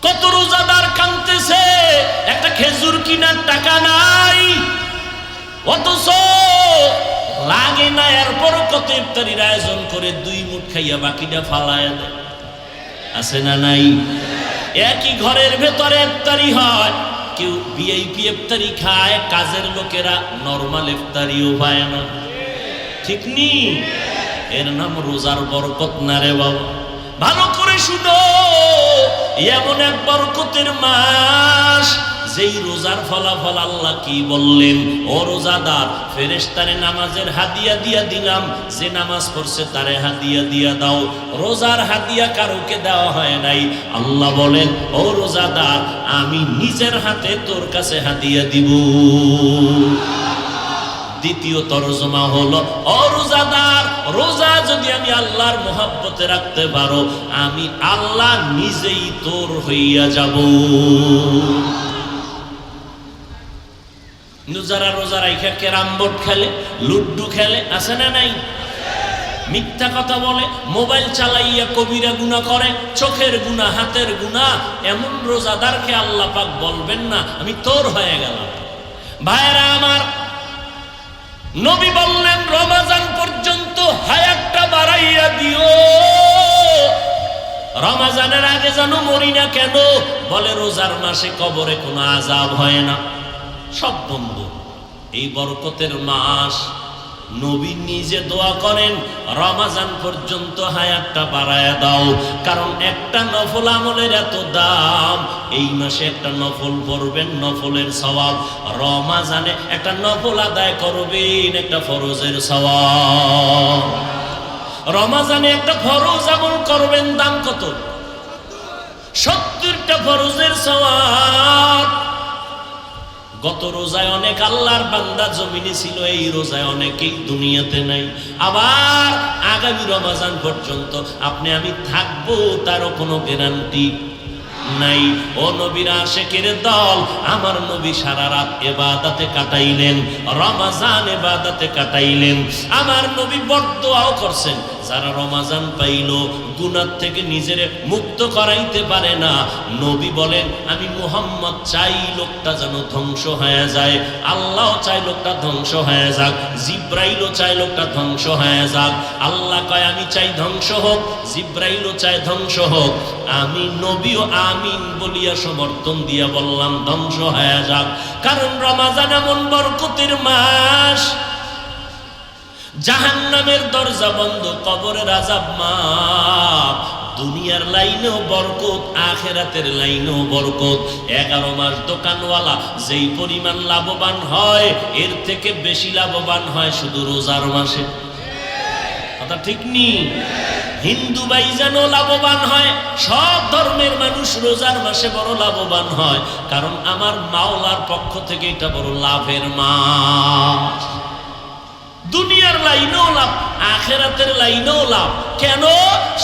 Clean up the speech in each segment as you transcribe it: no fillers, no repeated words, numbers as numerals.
কত রোজাদার কাঁদতেছে, একটা খেজুর কিনার টাকা নাই, অথচ লাগে না, এরপর কত ইফতারির আয়োজন করে 2 মুঠ খাইয়া বাকিটা ফালায় দেয়। আছে না নাই? একই ঘরের ভেতরে ইফতারি হয়, কেউ ভিআইপি ইফতারি খায়, কাজের লোকেরা নরমাল ইফতারিও পায় না। ঠিক নি? এর নাম রোজার বরকত না রে বাবা। ভালো করে শুনো, এমন এক বরকতের মাস, যেই রোজার ফলাফল আল্লাহ কি বললেন, ও রোজাদার, ফেরেশতারে নামাজের হাদিয়া দিয়া দিলাম, যে নামাজ পড়ছে তারে হাদিয়া দিয়া দাও। রোজার হাদিয়া কারোকে দেওয়া হয় নাই। আল্লাহ বলেন, ও রোজাদার, আমি নিজের হাতে তোর কাছে হাদিয়া দিব। দ্বিতীয় তরজমা হলো, ও রোজাদার, রোজা যদি আমি আল্লাহর মহব্বতে রাখতে পারো, আমি আল্লাহ নিজেই তোর হইয়া যাব। যারা রোজা রাইখা ক্যারাম বোর্ড খেলে, লুড্ডু খেলে, আছে না নাই? মিথ্যা কথা বলে, মোবাইল চালাইয়া কবিরা গুনাহ করে, চোখের গুনাহ, হাতের গুনাহ, এমন রোজাদারকে আল্লাহ পাক বলবেন না আমি তোর হয়ে গেলাম। ভাইরা আমার, নবী বললেন রমজান পর্যন্ত হায়াতটা বাড়াইয়া দিও, রমজানের আগে যেন মরি না। কেন? বলে রোজার মাসে কবরে কোনো আযাব হয় না, সব বন্ধ। এই বরকতের মাস, নবী নিজে দোয়া করেন রমজান পর্যন্ত হায়াতটা বাড়ায়া দাও, কারণ একটা নফল আমলের এত দাম। এই মাসে একটা নফল পড়বেন, নফলের সওয়াব। রমজানে একটা নফল আদায় করবেন, একটা ফরজের সওয়াব। রমজানে একটা ফরজ আমল করবেন, দাম কত? 70টা ফরজের সওয়াব। গত রোজায় অনেক আল্লাহর বান্দা জমিনে ছিল, এই রোজায় অনেকেই দুনিয়াতে নাই। আবার আগামী রমজান পর্যন্ত আপনি আমি থাকবো, তারও কোনো গ্যারান্টি নাই। ও নবীর আশিকের দল, আমার নবী সারা রাত ইবাদতে কাটাইলেন, রমজান ইবাদতে কাটাইলেন। আমার নবী বড় দোয়াও করছেন, যারা রমজান পাইল গুনাহ থেকে নিজের মুক্ত করাইতে পারে না, নবী বলেন আমি মুহাম্মদ চাই লোকটা যেন ধ্বংস হয়ে যায়, আল্লাহ চাই লোকটা ধ্বংস হয়ে যাক, জিব্রাইলও চাই লোকটা ধ্বংস হয়ে যাক। আল্লাহ কয় আমি চাই ধ্বংস হোক, জিব্রাইলও চাই ধ্বংস হোক, আমি নবীও আমিন বলিয়া সমর্থন দিয়া বললাম ধ্বংস হয়ে যাক। কারণ রমজান এমন বরকতের মাস, জাহান্নামের দরজা বন্ধ, কবরের আযাব মাফ, দুনিয়ার লাইনেও বরকত, আখিরাতের লাইনেও বরকত। 11 মাস দোকানওয়ালা যেই পরিমাণ লাভবান হয়, এর থেকে বেশি লাভবান হয় শুধু রোজার মাসে। কথা ঠিক নি? হিন্দু ভাইজানও লাভবান হয়, সব ধর্মের মানুষ রোজার মাসে বড় লাভবান হয়, কারণ আমার মাওলার পক্ষ থেকে এটা বড় লাভের মাস। দুনিয়ার লাইনেও লাভ, আখিরাতের লাইনেও লাভ। কেন?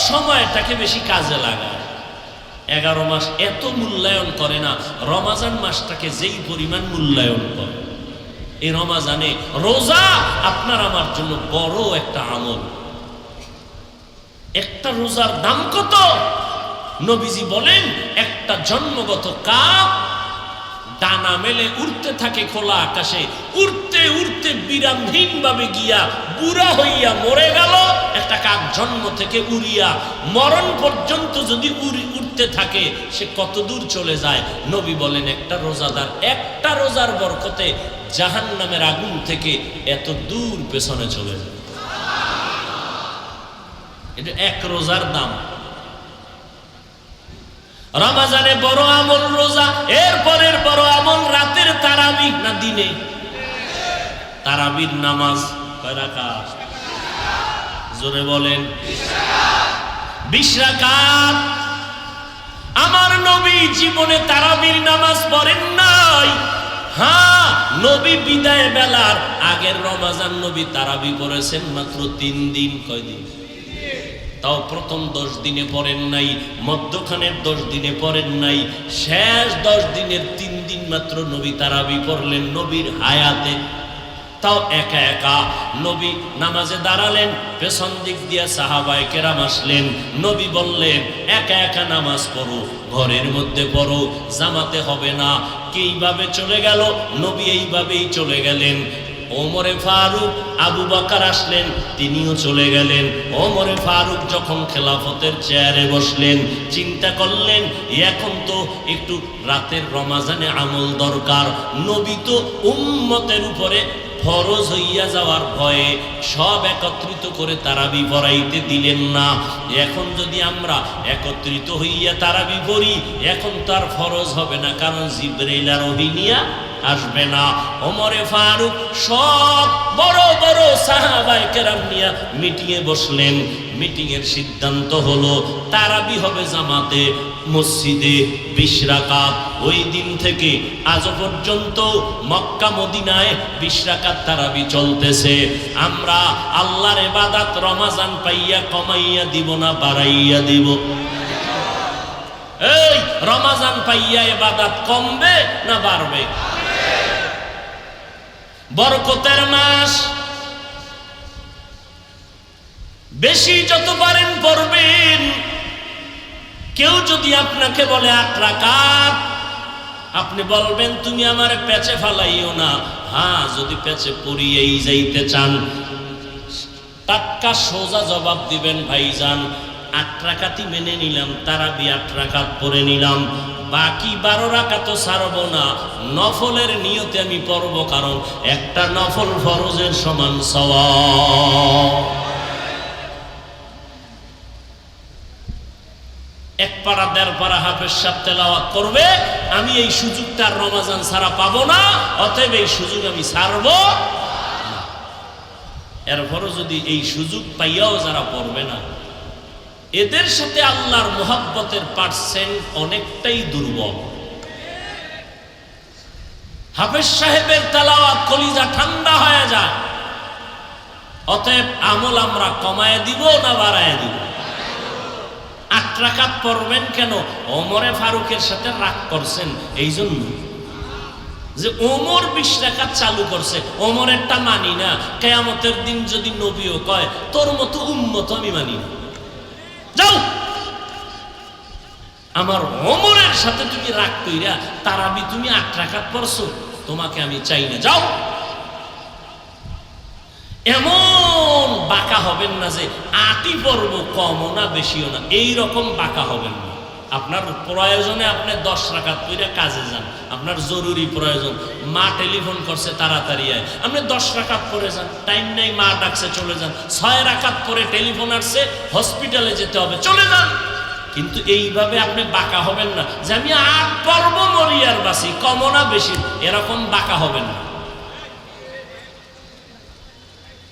সময়টাকে বেশি কাজে লাগায়। 11 মাস এত মূল্যায়ন করে না, রমজান মাসটাকে যেই পরিমাণ মূল্যায়ন করে। এই রমজানে রোজা আপনার আমার জন্য বড় একটা আমল। একটা রোজার দাম কত? নবীজি বলেন একটা জন্মগত কাক ডানা মেলে উড়তে থাকে খোলা আকাশে, উড়তে উড়তে বিরামহীন ভাবে গিয়া বুড়া হইয়া মরে গেল। একটা কাক জন্ম থেকে উড়িয়া মরণ পর্যন্ত যদি উড়তে থাকে, সে কত দূর চলে যায়। নবী বলেন একটা রোজাদার একটা রোজার বরকতে জাহান্নামের আগুন থেকে এত দূর পেছনে চলে যায়। এটা এক রোজার দাম। রমজানে বড় আমল রোজা, এরপরের বড় আমল রাতের তারাবিহ না দিনে? তারাবির নামাজ কয় রাকাত? জোরে বলেন। 20 রাকাত। আমার নবী জীবনে তারাবির নামাজ পড়েন নাই। হ্যাঁ, নবী বিদায় বেলার আগের রমজান নবী তারাবি পড়েছেন মাত্র 3 দিন। কয় দিন? তাও প্রথম 10 দিনে পড়েন নাই, মধ্যখানের 10 দিনে পড়েন নাই, শেষ 10 দিনের 3 দিন মাত্র নবী তারাবি পড়লেন নবীর হায়াতে। তাও একা একা নবী নামাজে দাঁড়ালেন, পেছন দিক দিয়ে সাহাবায়ে কেরাম আসলেন। নবী বললেন, একা একা নামাজ পড়ো, ঘরের মধ্যে পড়ো, জামাতে হবে না। কিভাবে চলে গেল? নবী এইভাবেই চলে গেলেন। ওমরে ফারুক, আবু বকর আসলেন, তিনিও চলে গেলেন। ওমরে ফারুক যখন খেলাফতের চেয়ারে বসলেন, চিন্তা করলেন এখন তো একটু রাতের রমাজানে আমল দরকার। নবী তো উম্মতের উপরে ফরজ হইয়া যাওয়ার ভয়ে সব একত্রিত করে তারাবি পড়াইতে দিলেন না। এখন যদি আমরা একত্রিত হইয়া তারাবি পড়ি, এখন তার ফরজ হবে না, কারণ জিবরাইল আর ওহী নিয়া আসবে না। ওমরে ফারুক সব বড় বড় সাহাবায়ে কেরাম নিয়া মিটিংয়ে বসলেন। মিটিংয়ের সিদ্ধান্ত হলো তারাবি হবে জামাতে মসজিদে 20 রাকাত। ওই দিন থেকে আজ পর্যন্ত মক্কা মদিনায় 20 রাকাত তারাবি চলতেছে। আমরা আল্লাহর ইবাদত রমাজান পাইয়া কমাইয়া দিব না বাড়াইয়া দিব? এই রমাজান পাইয়া ইবাদত কমবে না বাড়বে? বরকতের মাস, বেশি যত পারেন পড়বেন। কেউ যদি আপনাকে বলে 8 রাকাত, আপনি বলবেন তুমি আমার পেছে ফালাইও না। হ্যাঁ, যদি পেছে পড়িয়েই যাইতে চান, টাটকা সোজা জবাব দিবেন, ভাইজান 8 রাকাতই মেনে নিলাম, তারাবি 8 রাকাত পড়ে নিলাম, বাকি 12 রাকাতও ছাড়ব না, নফলের নিয়তে আমি পড়ব, কারণ একটা নফল ফরজের সমান সওয়াব। এক পারা 1.5 পারা হাফেজ সাহেব তেলাওয়াত করবে, আমি এই সুযোগটা রমাজান ছাড়া পাবো না, অতএব এই সুযোগ আমি ছাড়ব না। এরপরও যদি এই সুযোগ পাইয়াও যারা পড়বে না, এদের সাথে আল্লাহর মুহাব্বতের পার্সেন্ট অনেকটাই দুর্বল। হাফেজ সাহেবের তেলাওয়াত কলিজা ঠান্ডা হয়ে যায়। অতএব আমল আমরা কমায় দিব না বাড়ায় দিব? 8 রাকাত পড়বেন কেন? ওমরে ফারুকের সাথে রাগ করছেন এই জন্য যে ওমর 20 রাকাত চালু করছে, ওমরেরটা মানি না। কিয়ামতের দিন যদি নবীও কয় তোর মতো উম্মত আমি মানি না, যাও, আমার ওমরের সাথে তুমি রাগ কইরা তারাবি তুমি 8 রাকাত পড়ছো, তোমাকে আমি চাই না, যাও। এমন বাঁকা হবেন না যে 8ই পড়বো, কমও না বেশিও না, এই রকম বাঁকা হবেন না। আপনার প্রয়োজনে আপনি 10 রাকাত পড়ে কাজে যান, আপনার জরুরি প্রয়োজন, মা টেলিফোন করছে তাড়াতাড়ি আয়, আপনি 10 রাকাত পড়ে যান, টাইম নেই, মা ডাকছে চলে যান। 6 রাকাত পরে টেলিফোন আসছে হসপিটালে যেতে হবে, চলে যান। কিন্তু এইভাবে আপনি বাঁকা হবেন না যে আমি 8 পড়বো মরিয়ার বাসি, কমও না বেশি, এরকম বাঁকা হবেন না।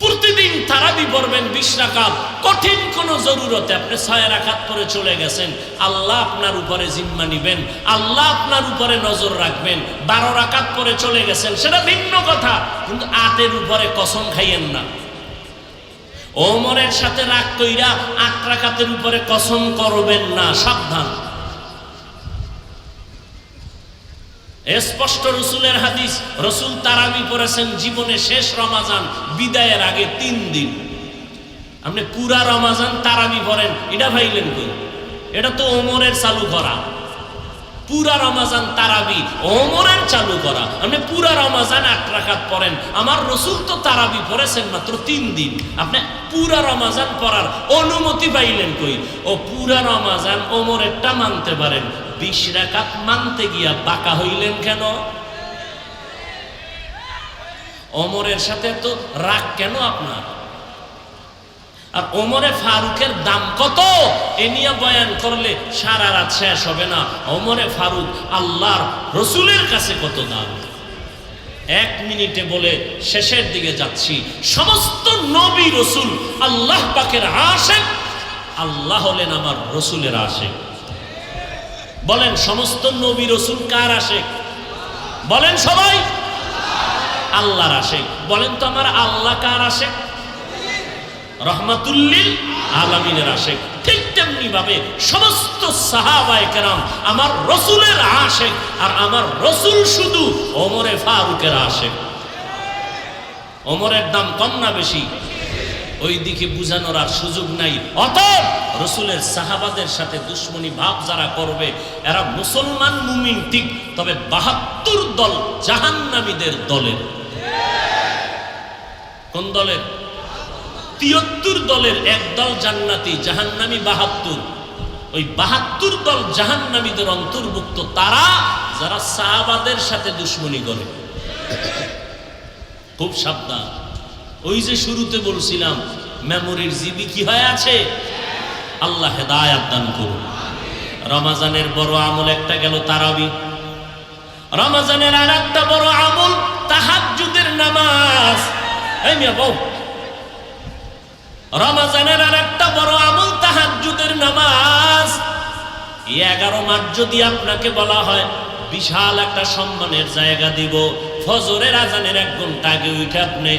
প্রতিদিন তারাবি পড়বেন 20 রাকাত। কঠিন কোন জরুরতে আপনি 6 রাকাত পরে চলে গেছেন, আল্লাহ আপনার উপরে জিম্মা নিবেন, আল্লাহ আপনার উপরে নজর রাখবেন। 12 রাকাত পরে চলে গেছেন, সেটা ভিন্ন কথা, কিন্তু 8-এর উপরে কসম খাইয়েন না। ওমরের সাথে রাগ কইরা 8 রাকাতের উপরে কসম করবেন না, সাবধান। স্পষ্ট রসুলের হাদিস, রসুল তারাবি পড়েছেন জীবনে শেষ রমাজান বিদায়ের আগে 3 দিন। আপনি পুরা রমাজান তারাবি পড়েন, এটা ভাইলেন কই? এটা তো ওমরের চালু করা। পুরা রমাজান তারাবি ওমরের চালু করা। আপনি পুরা রমাজান 8 রাকাত পড়েন, আমার রসুল তো তারাবি পড়েছেন মাত্র 3 দিন, আপনি পুরা রমাজান পড়ার অনুমতি পাইলেন কই? ও পুরা রমাজান ওমরেরটা মানতে পারেন, 20 রাকাত মানতে গিয়া বাঁকা হইলেন কেন? ওমরের সাথে তো রাগ কেন আপনার? আর ওমরে ফারুকের দাম কত এ নিয়ে বয়ান করলে সারা রাত শেষ হবে না। ওমরে ফারুক আল্লাহর রসুলের কাছে কত দাম, 1 মিনিটে বলে শেষের দিকে যাচ্ছি। সমস্ত নবী রসুল আল্লাহ পাকের আশিক, আল্লাহ হলেন আমার রসুলের আশিক। বলেন সমস্ত নবী রসুল কার আশিক? বলেন সবাই আল্লাহর আশিক। বলেন তো আমার আল্লাহ কার আশিক? রহমাতুল্লিল আলামিনের আশিক। ঠিক তেমনি ভাবে সমস্ত সাহাবায়ে কেরাম আমার রসুলের আশিক, আর আমার রসুল শুধু ওমরে ফারুকের আশিক। ওমরের দাম কম না বেশি? ওই দিকে বুঝানোর আর সুযোগ নাই। অতএব রসুলের সাহাবাদের সাথে দুশ্মনী ভাব যারা করবে এরা মুসলমান মুমিন ঠিক, তবে ৭২ দল জাহান্নামীদের দলের। কোন দলের? ৭৩ দলের এক দল জান্নাতি, জাহান্নামী ৭২। ওই ৭২ দল জাহান্নামীদের অন্তর্ভুক্ত তারা যারা সাহাবাদের সাথে দুশ্মনী করে। খুব সাবধান। ওই যে শুরুতে বলছিলাম মেমোরির জিবি কি হয়ে আছে? আল্লাহ হেদায়েত দান করুন। রমজানের বড় আমল একটা গেল তারাবি। রমজানের আর একটা বড় আমল তাহাজ্জুদের নামাজ। এই মিয়া বউ, রমজানের আর একটা বড় আমল তাহাজ্জুদের নামাজ। 11 মাস যদি আপনাকে বলা হয় বিশাল একটা সম্মানের জায়গা দিব, ফজরের আজানের 1 ঘন্টা আগে উঠে আপনি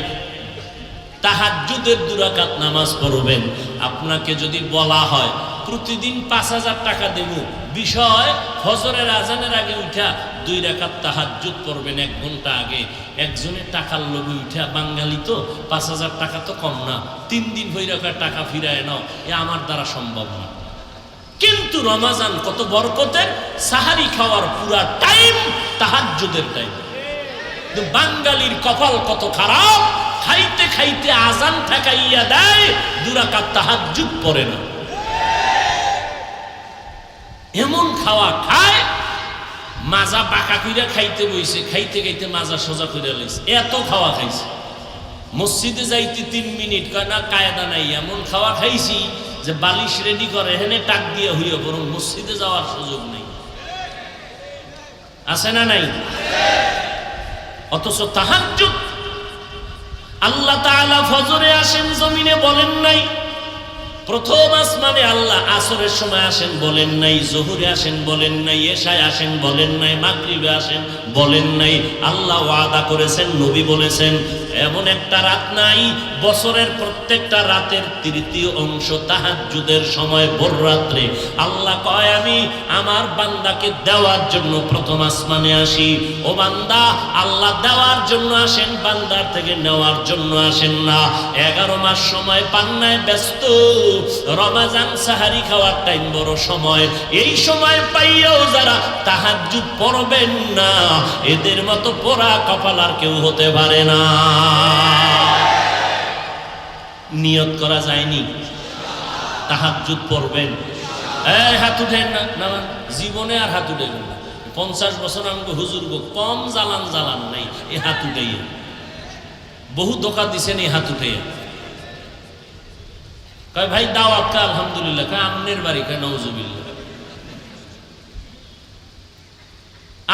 তাহাজ্জুদের 2 রাকাত নামাজ পড়বেন, আপনাকে যদি বলা হয় প্রতিদিন 5,000 টাকা দেব, বিষয় ফজরের আজানের আগে উঠা 2 রাকাত তাহাজ্জুদ পড়বেন 1 ঘন্টা আগে। একজনের টাকার লোভে উঠা, বাঙালি তো 5,000 টাকা তো কম না, 3 দিন ভৈরকার টাকা ফিরায় নাও, এ আমার দ্বারা সম্ভব না। কিন্তু রমজান কত বরকতের, সাহারি খাওয়ার পুরা টাইম তাহাজ্জুদের টাইম। বাঙালির কপাল কত খারাপ, খাইতে খাইতে আজান ঠেকাইয়া দেয়, 2 রাকাত তাহাজ্জুদ পড়ে না। এমন খাওয়া খায়, মাজা বাঁকা কইরা খাইতে বইছে, খাইতে খাইতে মাজা সোজা কইরা লইছে, এত খাওয়া খাইছে। মসজিদে যাইতে 3 মিনিট কয় না, কায়দা নাই। এমন খাওয়া খাইছি যে বালিশ রেডি করে এখানে টাক দিয়ে হইয়া, বরং মসজিদে যাওয়ার সুযোগ নেই। আছে না নাই? অথচ তাহাজ্জুদ আল্লাহ তাআলা ফজরে আসেন, জমিনে বলেন নাই। প্রথম আসমানে আল্লাহ আসরের সময় আসেন বলেন নাই, জোহরে আসেন বলেন নাই, এশায় আসেন বলেন নাই, মাগরিবে আসেন বলেন নাই। আল্লাহ ওয়াদা করেছেন, নবী বলেছেন, এমন একটা রাত নাই বছরের প্রত্যেকটা রাতের 1/3 অংশ তাহাজ্জুদের সময়, ভোর রাত্রে আল্লাহ কয় আমি আমার বান্দাকে দেওয়ার জন্য প্রথম আসমানে আসি। ও বান্দা, আল্লাহ দেওয়ার জন্য আসেন, বান্দার থেকে নেওয়ার জন্য আসেন না। 11 মাস সময় পান্নায় ব্যস্ত, রমজান সাহারি খাওয়ার টাইম বড় সময়। এই সময় পাইয়াও যারা তাহাজ্জুদ পড়বেন না, এদের মতো পোড়া কপাল আর কেউ হতে পারে না। নিয়ত করা যায়নি তাহাজ্জুদ পড়বেন? এই হাত উঠেন না, না জীবনে আর হাত উঠেন না। 50 বছর আমাকে হুজুর গো কম জ্বালান নাই, এ হাত উঠেই বহু ধোকা দিছেন এই হাত উঠে। কয় ভাই দাওয়াত কা? আলহামদুলিল্লাহ। কয় আমনের বাড়ি? কয় নাউজুবিল্লাহ।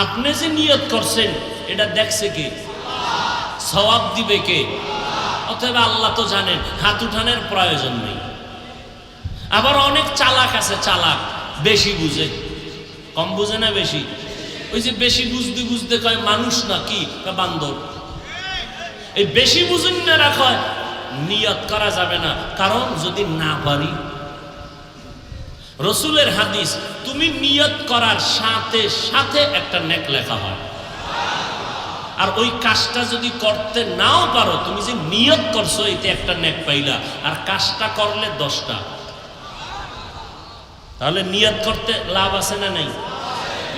আপনি যে নিয়ত করছেন এটা দেখছে কে? সওয়াব দিবে কে? অতএব আল্লাহ তো জানেন, হাত উঠানোর প্রয়োজন নেই। আবার অনেক চালাক আছে, চালাক বেশি বুঝে, কম বুঝে না বেশি। ওই যে বেশি বুঝতে বুঝতে কয় মানুষ না কি, বান্দর। এই বেশি বুঝুন না রাখা নিয়ত করা যাবে না, কারণ যদি না পারি। রসুলের হাদিস, তুমি নিয়ত করার সাথে সাথে একটা নেক লেখা হয়। আর ওই কাজটা যদি করতে নাও পারো, তুমি যে নিয়ত করছো এতে একটা নেক পাইলা, আর কাজটা করলে 10টা। তাহলে নিয়ত করতে লাভ আছে না নাই?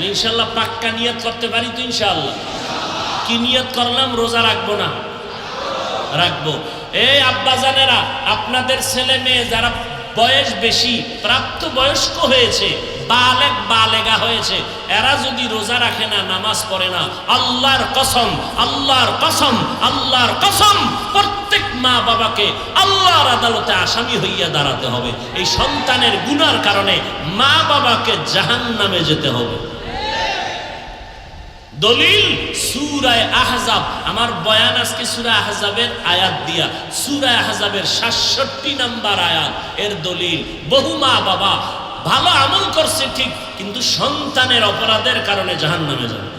ইনশাল্লাহ পাক্কা নিয়ত করতে পারি তো ইনশাআল্লাহ। কি নিয়ত করলাম? রোজা রাখবো না? রাখবো। এই আব্বাজানেরা, আপনাদের ছেলে মেয়ে যারা বয়স বেশি, প্রাপ্ত বয়স্ক হয়েছে, বালেগ বালেগা হয়েছে, এরা যদি রোজা রাখে না, নামাজ পড়ে না, আল্লাহর কসম, আল্লাহর কসম, আল্লাহর কসম, প্রত্যেক মা বাবাকে আল্লাহর আদালতে আসামি হইয়া দাঁড়াতে হবে। এই সন্তানের গুনার কারণে মা বাবাকে জাহান্নামে যেতে হবে। দলিল সূরা আহজাব। আমার বয়ান আজকে সূরা আহজাবের আয়াত দিয়া, সূরা আহজাবের ৬৭ নম্বর আয়াত এর দলিল। বহু মা বাবা ভালো আমল করছে ঠিক, কিন্তু সন্তানের অপরাধের কারণে জাহান্নামে যাবে।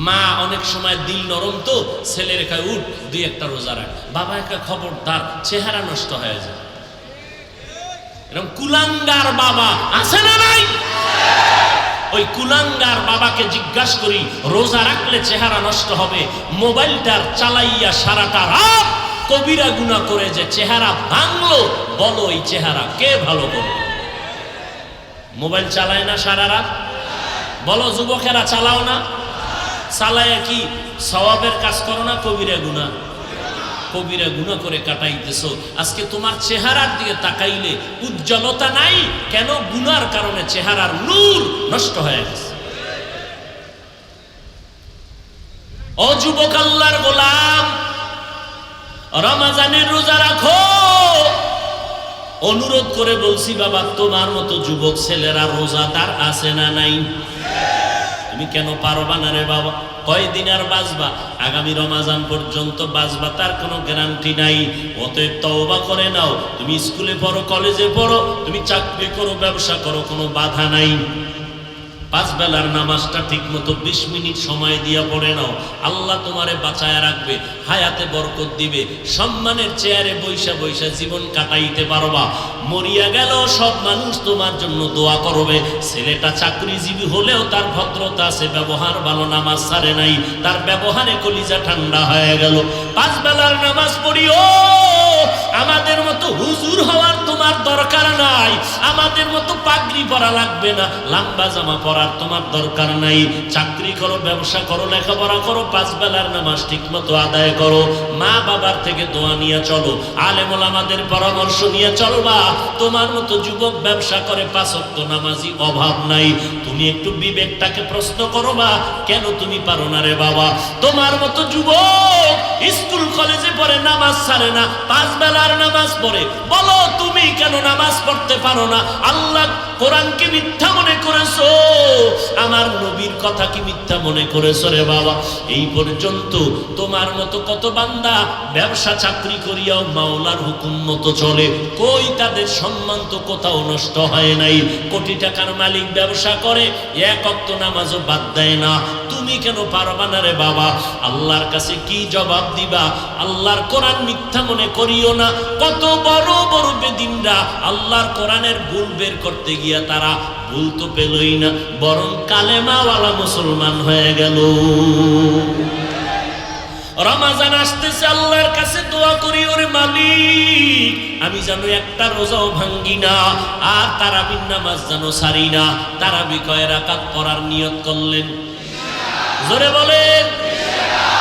মা অনেক সময় দিল নরম তো, ছেলের কাছে উঠ 2-1টা রোজা রাখ, বাবা একটা খবরদার, চেহারা নষ্ট হয়ে যায়। এরকম কুলাঙ্গার বাবা আছে না নাই? ওই কুলাঙ্গার বাবাকে জিজ্ঞাসা করি, রোজা রাখলে চেহারা নষ্ট হবে, মোবাইলটার চালাইয়া সারাটা রাত কবিরা গুনাহ করে যে চেহারা ভাঙলো, বলো এই চেহারা কে ভালো করবে? মোবাইল চালায় না সারা রাত? বলো যুবকেরা চালাও না? চালায় কি সওয়াবের কাজ করো না কবিরা গুনাহ? কবিরা গুনাহ করে কাটাইতেছো। আজকে তোমার চেহারার দিকে তাকাইলে উজ্জ্বলতা নাই কেন? গুনার কারণে চেহারার নূর নষ্ট হয়ে গেছে। ও যুবক আল্লাহর গোলাম, রমজানের রোজা রাখো। অনুরোধ করে বলছি বাবা, তোমার মতো যুবক ছেলেরা রোজাদার আছে না নাই? তুমি কেন পারবা না রে বাবা? কয়দিন আর বাঁচবা? আগামী রমজান পর্যন্ত বাঁচবা, তার কোনো গ্যারান্টি নাই। অতএব তওবা করে নাও। তুমি স্কুলে পড়ো, কলেজে পড়ো, তুমি চাকরি করো, ব্যবসা করো, কোনো বাধা নাই। 5 বেলার নামাজটা ঠিক মতো 20 মিনিট সময় দিয়া পড়ে নাও। আল্লাহ তোমারে বাঁচায়া রাখবে, হায়াতে বরকত দিবে, সম্মানের চেয়ারে বৈশা বৈশা জীবন কাটাইতে পারবা। মরিয়া গেল সব মানুষ তোমার জন্য দোয়া করবে। ছেলেটা চাকরিজীবী হলেও তার ভদ্রতা আছে, ব্যবহার ভালো, নামাজ ছাড়ে নাই, তার ব্যবহারে কলিজা ঠান্ডা হয়ে গেল। 5 বেলার নামাজ পড়িও। আমাদের মতো হুজুর হওয়ার তোমার দরকার নাই, আমাদের মতো পাগড়ি পরা লাগবে না, লম্বা জামা পরার তোমার দরকার নাই। চাকরি করো, ব্যবসা করো, লেখাপড়া করো, 5 বেলার নামাজ ঠিক মতো আদায় করো। মা বাবার থেকে দোয়া নিয়ে চলো, আলেম ওলামাদের পরামর্শ নিয়ে চলবা। তোমার মতো যুবক ব্যবসা করে 5 ওয়াক্ত নামাজি অভাব নাই। তুমি একটু বিবেকটাকে প্রশ্ন করবা, কেন তুমি পারো না রে বাবা? তোমার মতো যুবক স্কুল কলেজে পড়ে, নামাজ ছাড়ে না, 5 বেলার নামাজ পড়ে, বলো তুমি কেন নামাজ পড়তে পারো না? আল্লাহ কোরআনকে মিথ্যা মনে করেছো, আমার নবীর কথা কি মিথ্যা মনে করেছো রে বাবা? এই পর্যন্ত তোমার মতো কত বান্দা ব্যবসা চাকরি করিয়াও মাওলার হুকুম মতো চলে, কই তাদের সম্মান তো কোথাও নষ্ট হয় নাই। কোটি টাকার মালিক ব্যবসা করে, 1 ওয়াক্ত নামাজও বাদ দেয় না। তুমি কেন পারবা না রে বাবা? আল্লাহর কাছে কি জবাব দিবা? আল্লাহর কোরআন মিথ্যা মনে করিও না। কত বড় বড় বেদিনরা আল্লাহর কোরআনের ভুল বের করতে গিয়া তারা ভুল তো পেলই না, বরং কালেমাওয়ালা মুসলমান হয়ে গেল। রমজান আসতেছে, আল্লাহর কাছে দোয়া করি, ওরে মালিক আমি যেন একটা রোজাও ভাঙ্গি না, আর তারাবির নামাজ যেন সারি না। তারাবি কয় রাকাত পড়ার নিয়ত করলেন? জোরে বলেন।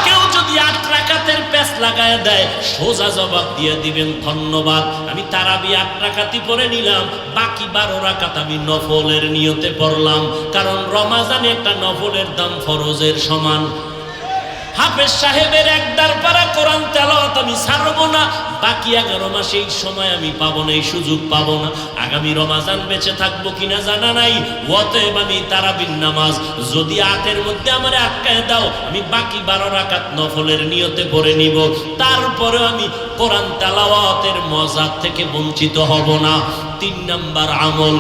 কেউ যদি 8 রাকাতের প্যাচ লাগায় দেয়, সোজা জবাব দিয়ে দিবেন ধন্যবাদ, আমি তারাবি 8 রাকাতই পড়ে নিলাম, বাকি 12 রাকাত আমি নফলের নিয়তে পড়লাম। কারণ রমজানে একটা নফলের দাম ফরজের সমান। হাফেজ সাহেবের 1 দারপাড়া কোরআন তেলাওয়াত আমি ছাড়বো না, বাকি 11 মাস এই সময় আমি পাবো না, এই সুযোগ পাবো না। আগামী রমজান বেঁচে থাকবো কিনা জানা নাই। অতএব আমি তারাবির নামাজ যদি 8-এর মধ্যে আমারে আটকায় দাও, আমি বাকি 12 রাকাত নফলের নিয়তে পড়ে নিব। তারপরেও আমি কোরআন তেলাওয়াতের মজা থেকে বঞ্চিত হব না। 3 নাম্বার আমল,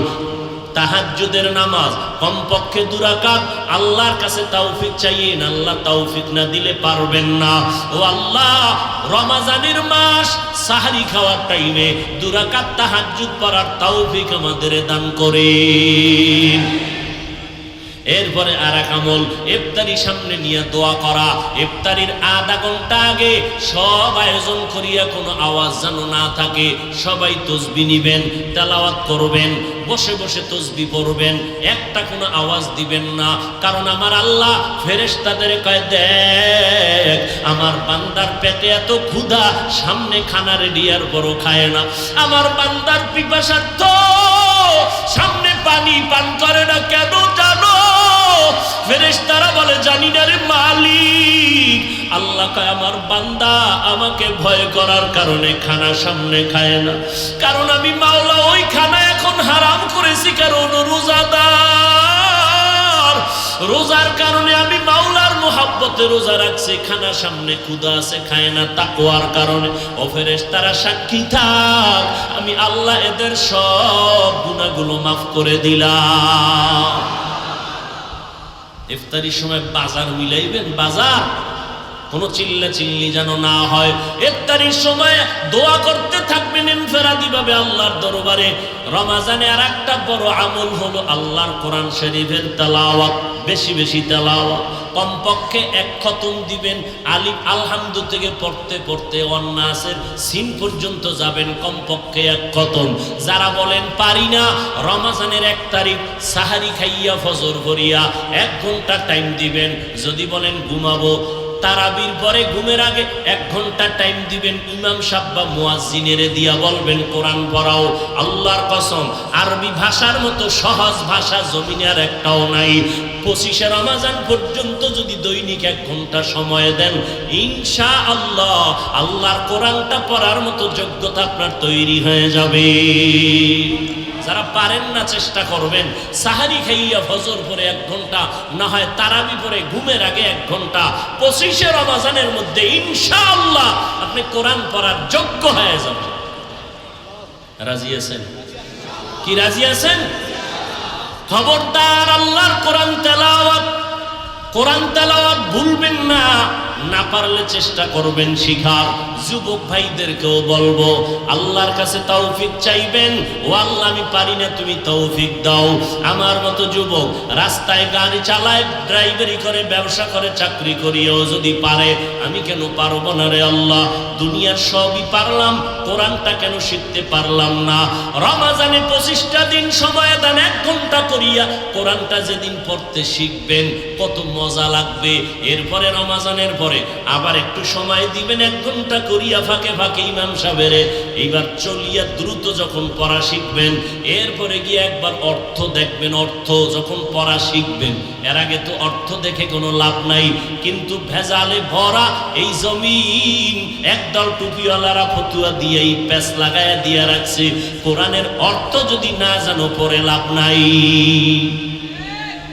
তাহাজ্জুদের নামাজ কমপক্ষে 2 রাকাত। আল্লাহর কাছে তৌফিক চাইয়েন, আল্লাহ তৌফিক না দিলে পারবেন না। ও আল্লাহ, রমজানের মাস সাহরি খাওয়ার টাইমে 2 রাকাত তাহাজ্জুদ পড়ার তৌফিক আমাদের দান করেন। এরপরে আরেক আমল, ইফতারি সামনে নিয়ে দোয়া করা। ইফতারির আধা ঘন্টা আগে সব আয়োজন করিয়া কোনো আওয়াজ যেন না থাকে, সবাই তাসবিহ নিবেন, তেলাওয়াত করবেন, বসে বসে তাসবিহ পড়বেন, একটা কোনো আওয়াজ দিবেন না। কারণ আমার আল্লাহ ফেরেশতাদের কয়, দেখ আমার বান্দার পেটে এত ক্ষুধা, সামনে খানা রেডি আর বড় খায় না। আমার বান্দার পিপাসার্থ, সামনে পানি পান করে না, কেন জানো? ফেরেশতারা বলে, জানি না রে মালিক। আল্লাহ কয়, আমার বান্দা আমাকে ভয় করার কারণে খানা সামনে খায় না। কারণ আমি মাওলা ওই খানা এখন হারাম করেছি, কারণ রোজাদার। রোজার কারণে আমি মাওলার মোহাব্বতে রোজা রাখছি, খানা সামনে ক্ষুধা আছে, খায় না, তাকওয়ার কারণে। ও ফেরেশতারা সাক্ষী থাক, আমি আল্লাহ এদের সব গুনাহগুলো মাফ করে দিলাম। ইফতারির সময় বাজার মিলাইবেন, বাজার কোনো চিল্লা চিল্লি যেন না হয়। ইফতারির সময় দোয়া করতে থাকবেন ইনফেরাদি ভাবে আল্লাহর দরবারে। রমজানে আর একটা বড় আমল হলো আল্লাহর কোরআন শরীফের তেলাওয়াত, বেশি বেশি তেলাওয়াত। কমপক্ষে এক খতম দিবেন। আলিফ আলহামদু থেকে পড়তে পড়তে ওয়ান্নাসের সিন পর্যন্ত যাবেন, কমপক্ষে এক খতম। যারা বলেন পারি না, রমজানের 1 তারিখ সাহারি খাইয়া ফজর করিয়া 1 ঘন্টা টাইম দিবেন। যদি বলেন ঘুমাবো, তারাবির পরে ঘুমের আগে 1 ঘন্টা টাইম দিবেন। ইমাম সাহেব বা মুয়াজ্জিনের দিয়া বলবেন কোরআন পড়াও। আল্লাহর কসম, আরবি ভাষার মতো সহজ ভাষা জমিনে আর একটাও নাই। 25শে রমজান পর্যন্ত যদি দৈনিক 1 ঘন্টা সময় দেন, ইনশাআল্লাহ আল্লাহর কোরআনটা পড়ার মতো যোগ্যতা আপনার তৈরি হয়ে যাবে। যারা পারেন না চেষ্টা করবেন, সাহারি খাইয়া ফজর পরে 1 ঘন্টা, না হয় তারাবি পরে ঘুমের আগে 1 ঘন্টা। 25শে রমজানের মধ্যে ইনশাআল্লাহ আপনি কোরআন পড়ার যোগ্য হয়ে যাবেন। রাজি আছেন কি? রাজি আছেন? খবরদার আল্লাহর কোরআন তেলাওয়াত ভুলবেন না। না পারলে চেষ্টা করবেন শিখার। যুবক ভাইদেরকেও বলবো, আল্লাহর কাছে তৌফিক চাইবেন। ও আল্লাহ, আমি পারি না, তুমি তৌফিক দাও। আমার মতো যুবক রাস্তায় গাড়ি চালায়, ড্রাইভারি করে, ব্যবসা করে, চাকরি করিও যদি পারে, আমি কেন পারবো না রে আল্লাহ? দুনিয়ার সবই পারলাম, কোরআনটা কেন শিখতে পারলাম না? রমজানে 25টা দিন সময় দেন, 1 ঘন্টা করিয়া কোরআনটা যেদিন পড়তে শিখবেন কত মজা লাগবে। এরপরে রমজানের পরে আবার একটু সময় দিবেন, 1 ঘন্টা করিয়া ফাঁকে ফাঁকে ইমাম সাহেবের। এইবার চলিয়া দ্রুত যখন পড়া শিখবেন, এরপরে গিয়ে একবার অর্থ দেখবেন। অর্থ যখন পড়া শিখবেন, এর আগে তো অর্থ দেখে কোনো লাভ নাই। কিন্তু ভেজালে ভরা এই জমিন, একদল টুপিওয়ালারা ফতুয়া দিয়ে এই প্যাচ লাগায়া দিয়া রাখছে। কোরআনের অর্থ যদি না জানো পড়ে লাভ নাই।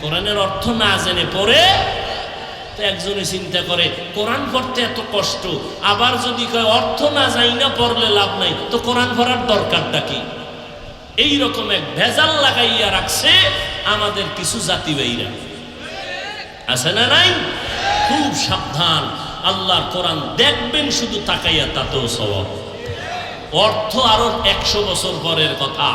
কোরআনের অর্থ না জেনে পড়ে, একজনে চিন্তা করে কোরআন পড়তে এত কষ্ট, আবার যদি কয় অর্থ না যাই না পড়লে লাভ নাই, তো কোরআন পড়ার দরকারটা কি? এই রকম এক ভেজাল লাগাইয়া রাখছে আমাদের কিছু জাতিবাহীরা। আছে না নাই? খুব সাবধান। আল্লাহর কোরআন দেখবেন শুধু তাকাইয়া, তাতেও সওয়াব। অর্থ আরো 100 বছর পরের কথা,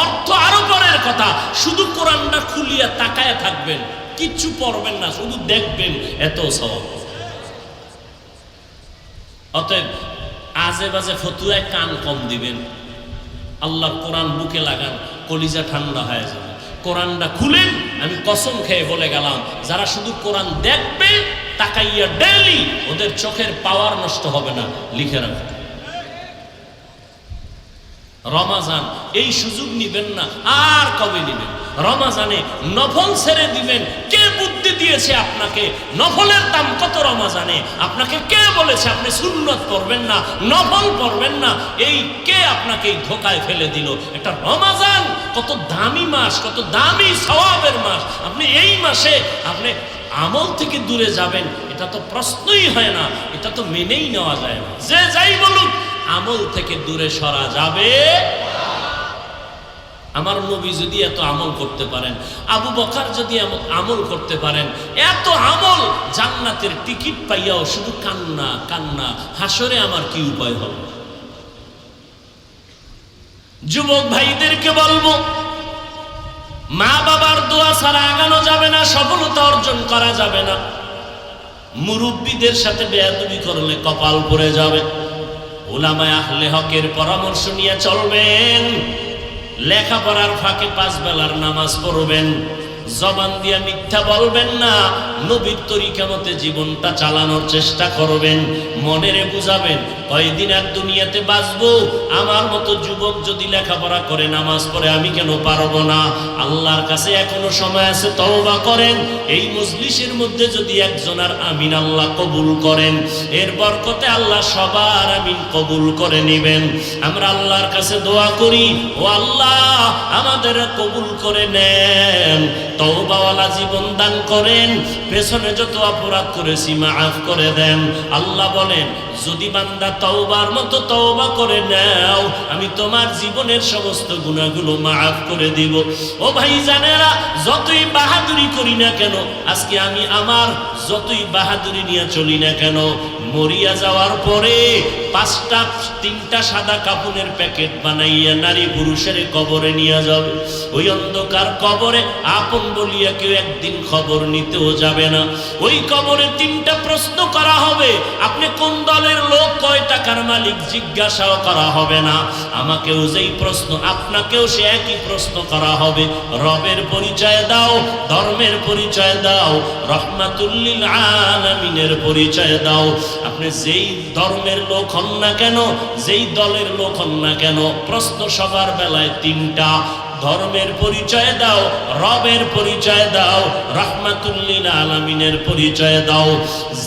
অর্থ আরো পরের কথা। শুধু কোরআনটা খুলিয়া তাকায়া থাকবেন, কিচ্ছু পড়বেন না, শুধু দেখবেন, এত সওয়াব। অতএব আজে বাজে ফতুয়ায় কান কম দিবেন। আল্লাহর কোরআন বুকে লাগান, কলিজা ঠান্ডা হয়ে যাবে। কোরআনটা খুলেন। আমি কসম খেয়ে বলে গেলাম, যারা শুধু কোরআন দেখবে তাকাইয়া ডেইলি, ওদের চোখের পাওয়ার নষ্ট হবে না। লিখে রাখুন। রমাজান এই সুযোগ নিবেন না। আর কবে নিবেন? রমাজানে নফল ছেড়ে দিবেন। কে বুদ্ধি দিয়েছে আপনাকে? নফলের দাম কত রমাজানে? আপনাকে কে বলেছে আপনি সুন্নত পড়বেন না, নফল পড়বেন না? এই কে আপনাকে এই ধোকায় ফেলে দিল? একটা রমাজান কত দামি মাস, কত দামি সওয়াবের মাস। আপনি এই মাসে আপনি আমল থেকে দূরে যাবেন, এটা তো প্রশ্নই হয় না, এটা তো মেনেই নেওয়া যায় না। যে যাই বলুক, আমল থেকে দূরে সরা যাবে। আমার নবী যদি এত আমল করতে পারেন, আবু বকর যদি আমল করতে পারেন, এত আমল, জান্নাতের টিকিট পাইয়াও শুধু কান্না কান্না, হাসরে আমার কি উপায় হবে? যুবক ভাইদেরকে বলবো, মা বাবার দোয়া ছাড়া আগানো যাবে না, সফলতা অর্জন করা যাবে না। মুরব্বীদের সাথে বেয়াদবি করলে কপাল পড়ে যাবে। উলামায়ে আহলে হকের পরামর্শ নিয়ে চলবেন। লেখাপড়ার ফাঁকে 5 বেলার নামাজ পড়বেন। জবান দিয়া মিথ্যা বলবেন না। নবীর তরিকা মতে জীবনটা চালানোর চেষ্টা করবেন। মনেরে বুঝাবেন, কয়দিন আর দুনিয়াতে বাঁচবো, আমার মতো যুবক যদি লেখাপড়া করে, নামাজ পড়ে, আমি কেন পারবো না? আল্লাহর কাছে এখনো সময় আছে, তওবা করেন। এই মজলিসের মধ্যে যদি একজনের আমিন আল্লাহ কবুল করেন, এর বরকতে আল্লাহ সবার আমিন কবুল করে নেবেন। আমরা আল্লাহর কাছে দোয়া করি, ও আল্লাহ আমাদের কবুল করে নেন। তওবাওয়ালা জীবন দান করেন, পেছনে যত অপরাধ করেছি মাফ করে দেন। আল্লাহ বলেন, যদি বান্দা তওবার মতো তওবা করে নাও, আমি তোমার জীবনের সমস্ত গুনাহগুলো মাফ করে দিব। ও ভাইজানেরা, যতই বাহাদুরি করি না কেন, আজকে আমি আমার যতই বাহাদুরি নিয়ে চলি না কেন, মরিয়া যাওয়ার পরে তিনটা সাদা কাপড়ের প্যাকেট বানাইয়া নারী পুরুষের কবরে নিয়ে যাবে। ওই অন্ধকার কবরে আপন বলিয়া কেউ একদিন খবর নিতেও যাবে না। ওই কবরে তিনটা প্রশ্ন করা হবে, আপনি কোন দলের লোক, কয় টাকার মালিক, জিজ্ঞাসাও করা হবে না। আমাকেও যেই প্রশ্ন, আপনাকেও সে একই প্রশ্ন করা হবে। রবের পরিচয় দাও, ধর্মের পরিচয় দাও, রহমাতুল লিল আলামিনের পরিচয় দাও। আপনি যেই ধর্মের লোক হন না কেন, যেই দলের লোক হন না কেন, প্রশ্ন সবার বেলায় তিনটা। ধর্মের পরিচয় দাও, রবের পরিচয় দাও, রাহমাতুল লিল আলামিনের পরিচয় দাও।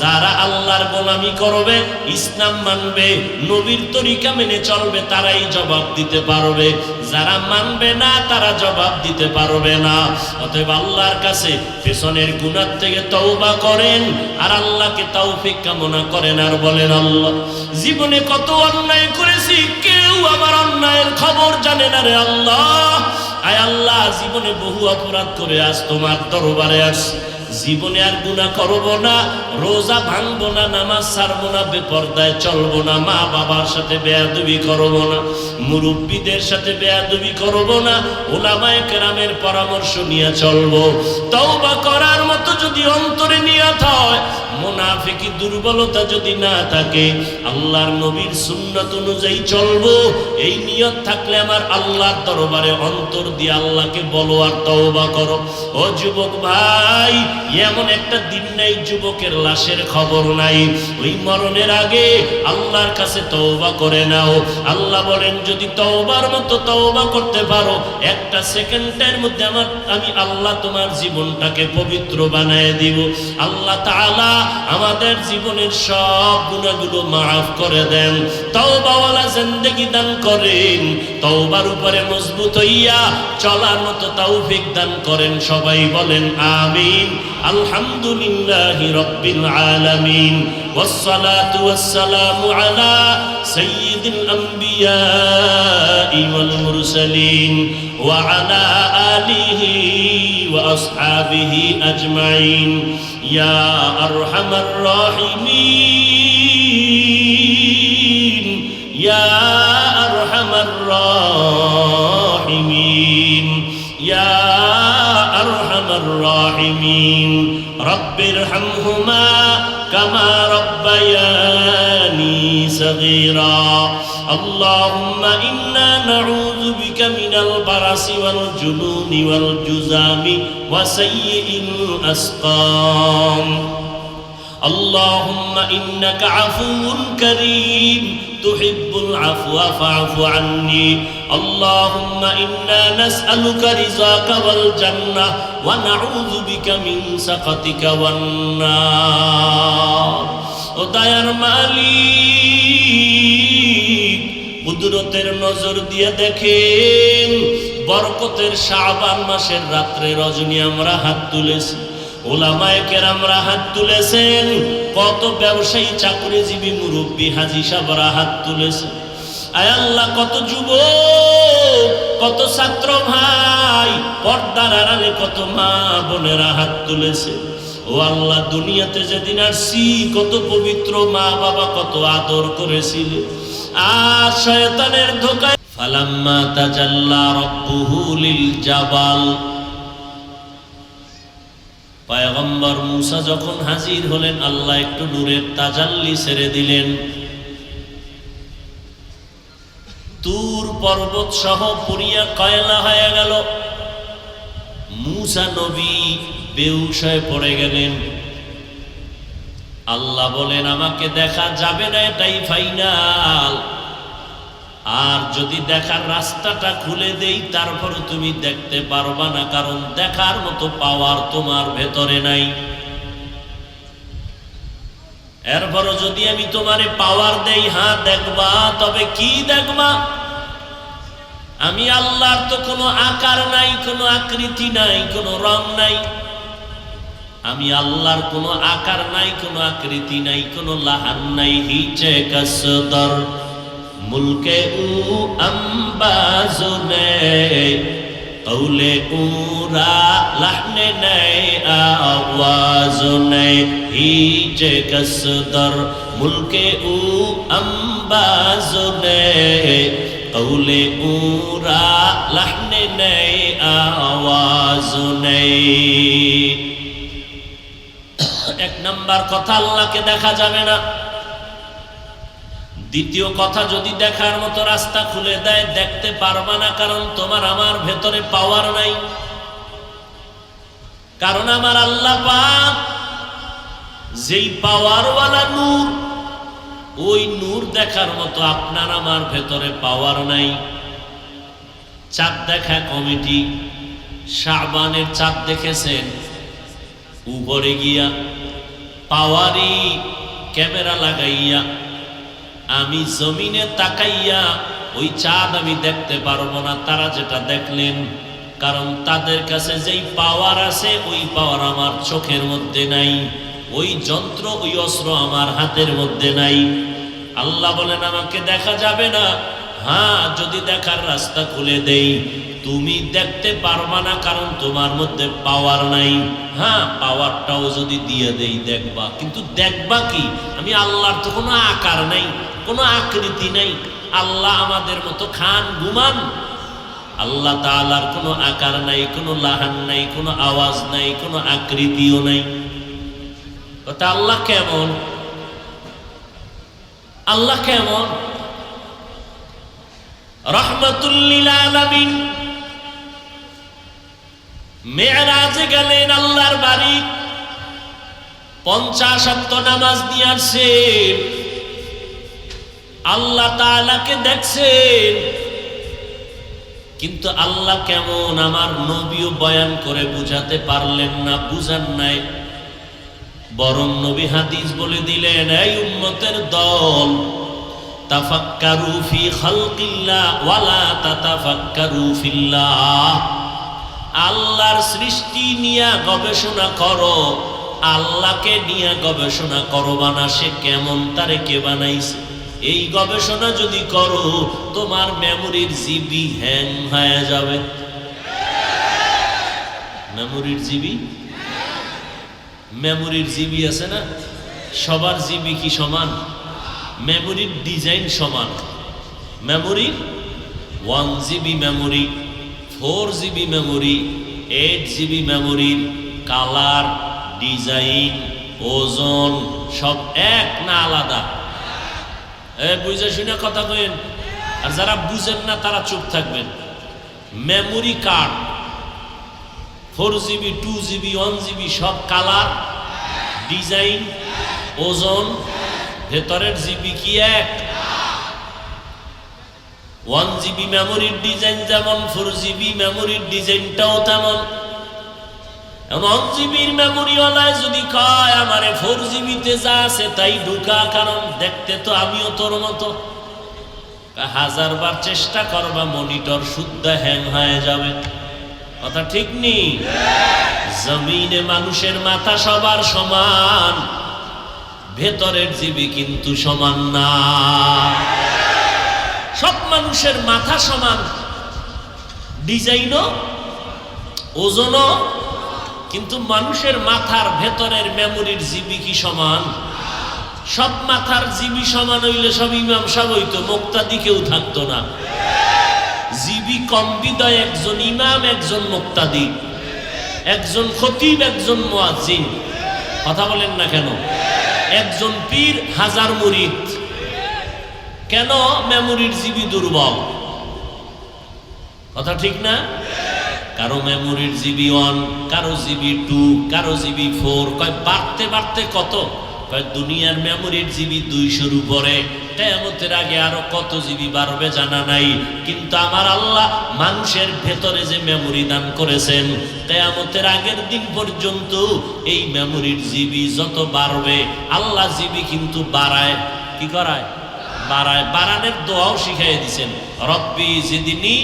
যারা আল্লাহর গোলামি করবে, ইসলাম মানবে, নবীর তরিকা মেনে চলবে, তারাই জবাব দিতে পারবে। যারা মানবে না, তারা জবাব দিতে পারবে না। অতএব আল্লাহর কাছে পেছনের গুনাহ থেকে তওবা করেন, আর আল্লাহকে তৌফিক কামনা করেন, আর বলেন, আল্লাহ, জীবনে কত অন্যায় করেছি, কেউ আমার অন্যায়ের খবর জানে না রে আল্লাহ। আয় আল্লাহ, জীবনে বহু অপরাধ করে আজ তোমার দরবারে আসছি। জীবনে আর গুনাহ করব না, রোজা ভাঙবো না, নামাজ ছাড়বো না, বেপরদায় চলবো না, মা বাবার সাথে বেয়াদবি করব না, মুরব্বীদের সাথে বেয়াদবি করব না, উলামায়ে কেরামের পরামর্শ নিয়ে চলবো। তওবা করার মতো যদি অন্তরে নিয়ত হয়, মুনাফিকি দুর্বলতা যদি না থাকে, আল্লাহর নবীর সুন্নাত অনুযায়ী চলবো, এই নিয়ত থাকলে আমার আল্লাহর দরবারে অন্তর দিয়ে আল্লাহকে বলো আর তওবা করো। ও যুবক ভাই, এমন একটা দিন নাই যুবকের লাশের খবর নাই। ওই মরণের আগে আল্লাহর কাছে তওবা করে নাও। আল্লাহ বলেন, যদি তওবার মতো তওবা করতে পারো, একটা সেকেন্ডের মধ্যে আমি আল্লাহ তোমার জীবনটাকে পবিত্র বানায় দিব। আল্লাহ তাআলা আমাদের জীবনের সব গুনাহগুলো মাফ করে দেন, তওবাওয়ালা জিন্দেগি দান করেন, তওবার উপরে মজবুত হইয়া চলার মতো তৌফিক দান করেন। সবাই বলেন আমিন। আলহামদুলিল্লাহি রাব্বিল আলামিন, ওয়াসসালাতু ওয়াসসালামু আলা সাইয়্যিদিল আম্বিয়াই ওয়াল মুরসালিন ওয়া আলা আলিহি ওয়া আসহাবিহি আজমাইন। ইয়া আরহামার রাহিমিন, ইয়া আরহামার রাহিমিন, ইয়া আরহামার রাহিমিন। রব্বিরহামহুমা কামা রব্বায়ানি সগীরা। আল্লাহুম্মা ইন্না নাউযু বিকা মিনাল বারাসি ওয়াল জুনুনি ওয়াল জুযামি ওয়া সাইয়্যিল আসকাম। اللهم إنك عفو كريم تحب العفو فاعف عني. اللهم إنا نسألك رضاك والجنة ونعوذ بك من سخطك والنار. ও দয়ার মালিক, কুদরতের নজর দিয়ে দেখেন, বরকতের শাবান মাসের রাত্রে রজনী আমরা হাত তুলেছি, ওলামায়ে কেরামরা হাত তুলেছেন, কত ব্যবসায়ী, চাকরিজীবী, মুরব্বী, হাজী সাহেবরা হাত তুলেছেন। আয় আল্লাহ, কত যুবক, কত ছাত্র ভাই, পর্দার আড়ালে কত মা বোনেরা হাত তুলেছে। ও আল্লাহ, দুনিয়াতে যেদিন আসছি কত পবিত্র মা বাবা কত আদর করেছিল, আর শয়তানের ধোঁকায় ফালাম্মা তাজাল্লা রাব্বুহু লিল জাবাল, পয়গম্বর মুসা যখন হাজির হলেন, আল্লাহ একটু নূরের তাজাল্লি ছেড়ে দিলেন। তুর পর্বত সহ পুরিয়া কয়লা হয়ে গেল। মুসা নবী বেহুশ হয়ে পড়ে গেলেন। আল্লাহ বলেন, আমাকে দেখা যাবে না, এটাই ফাইনাল। আর যদি দেখার রাস্তাটা খুলে দেই, তারপরে তুমি দেখতে পারবা না, কারণ দেখার মতো পাওয়ার তোমার ভেতরে নাই। এরপরও যদি আমি তোমারে পাওয়ার দেই, হ্যাঁ দেখবা, তবে কি দেখবা? আমি আল্লাহর তো কোনো আকার নাই, কোনো আকৃতি নাই, কোনো রং নাই। আমি আল্লাহর কোনো আকার নাই, কোনো আকৃতি নাই, কোনো লাহান নাই। হিচে কসদর মুলকে উ আম্বাজুনে কৌলে উরা লাহনে নাই আওয়াজুনে। হিচে কসদর মুলকে উ আম্বাজুনে কৌলে উরা লাহনে নাই আওয়াজুনে। এক নাম্বার কথা, আল্লাহকে দেখা যাবে না। দ্বিতীয় কথা, যদি দেখার মতো রাস্তা খুলে দেয় দেখতে পারবা না, কারণ তোমার আমার ভেতরে পাওয়ার নাই। কারণ আমার আল্লাহ পাক যেই পাওয়ারওয়ালা নূর, ওই নূর দেখার মতো আপনার আমার ভেতরে পাওয়ার নাই। চাঁদ দেখা কমিটি শাবানের চাঁদ দেখেছেন, উপরে গিয়া পাওয়ারি ক্যামেরা লাগাইয়া আমি জমিনে তাকাইয়া ওই চাঁদ আমি দেখতে পারবো না। তারা যেটা দেখলেন, কারণ তাদের কাছে যেই পাওয়ার আছে ওই পাওয়ার আমার চোখের মধ্যে নাই, ওই যন্ত্র ওই অস্ত্র আমার হাতের মধ্যে নাই। আল্লাহ বলেন আমাকে দেখা যাবে না। হ্যাঁ, যদি দেখার রাস্তা খুলে দেই তুমি দেখতে পারবা না, কারণ তোমার মধ্যে পাওয়ার নাই। হ্যাঁ, পাওয়ারটাও যদি দিয়ে দেই দেখবা, কিন্তু দেখবা কি? আমি আল্লাহর তো কোনো আকার নাই, কোনো আকৃতি নাই। আল্লাহ আমাদের মতো খান ঘুমান? আল্লাহ তাআলার কোনো আকার নাই, কোনো লাহান নাই, কোনো আওয়াজ নাই, কোনো আকৃতিও নাই। তা আল্লাহ কেমন? আল্লাহ কেমন? রাহমাতুল লিল আলামিন মেরাজে গেলেন, আল্লাহর বাড়ি 50 ওয়াক্ত নামাজ দিয়ে আসছেন, আল্লাহ তাআলাকে দেখছেন। কিন্তু আল্লাহ কেমন আমার নবীও বয়ান করে বুঝাতে পারলেন না, বুঝান নাই। বরং নবী হাদিস বলে দিলেন, এই উম্মতের দল, তাফাক্কারু ফি খালকিল্লাহ ওয়ালা তাতাফাক্কারু ফিল্লাহ। আল্লাহর সৃষ্টি নিয়ে গবেষণা করো, আল্লাহকে নিয়ে গবেষণা করবা না সে কেমন, তারে কে বানাইছে। এই গবেষণা যদি করো তোমার মেমোরির জিবি হ্যাং হয়ে যাবে। মেমোরির জিবি, মেমোরির জিবি আছে না, সবার জিবি কি সমান? মেমোরির ডিজাইন সমান। মেমোরির 1 GB memory, 4 GB memory, 8 GB মেমোরির কালার, ডিজাইন, ওজন সব এক না আলাদা? বুঝে শুনে কথা কইেন। আর যারা বুঝেন না তারা চুপ থাকবেন। Memory card 4 GB, 2 GB, 1 GB সব কালার, ডিজাইন, ওজন, ভেতরের জিবি কি এক? 1 জিবি মেমোরির ডিজাইন যেমন 4 জিবি মেমোরির ডিজাইনটাও তেমন। 1 জিবির মেমোরি ওয়ালায় যদি কয় আমারে 4 জিবিতে যা আছে তাই ঢুকা, কারণ দেখতে তো আমিও তোর মতো। 1000 বার চেষ্টা করবা মনিটর শুদ্ধ হ্যাং হয়ে যাবে। কথা ঠিক নেই? জমিনে মানুষের মাথা সবার সমান, ভেতরের জিবি কিন্তু সমান না। সব মানুষের মাথা সমান, ডিজাইনও ওজনও, কিন্তু মানুষের মাথার ভেতরের মেমোরির জিবি কি সমান? সব মাথার জিবি সমান হইলে সব ইমাম সাহেব হইতো, মুক্তাদি কেউ থাকতো না। জিবি কম বিদায় একজন ইমাম, একজন মুক্তাদি, একজন খতিব, একজন মুয়াজ্জিন। কথা বলেন না কেন? একজন পীর, 1000 মুরিদ। কেন? মেমোরির জিবি দুর্বল। কথা ঠিক না? কারো মেমোরির জিবি 1, কারো জিবি 2, কারো জিবি 4। কয় বাড়তে বাড়তে কত? কয় দুনিয়ার মেমোরির জিবি 200-র উপরে। কিয়ামতের আগে আরো কত জিবি বাড়বে জানা নাই। কিন্তু আমার আল্লাহ মানুষের ভেতরে যে মেমোরি দান করেছেন, কিয়ামতের আগের দিন পর্যন্ত এই মেমোরির জিবি যত বাড়বে, আল্লাহ জিবি কিন্তু বাড়ায়। কি করায়? বাড়ায়। বাড়ানোর দোয়াও শিখাই দিয়েছেন, রব্বি জিদনি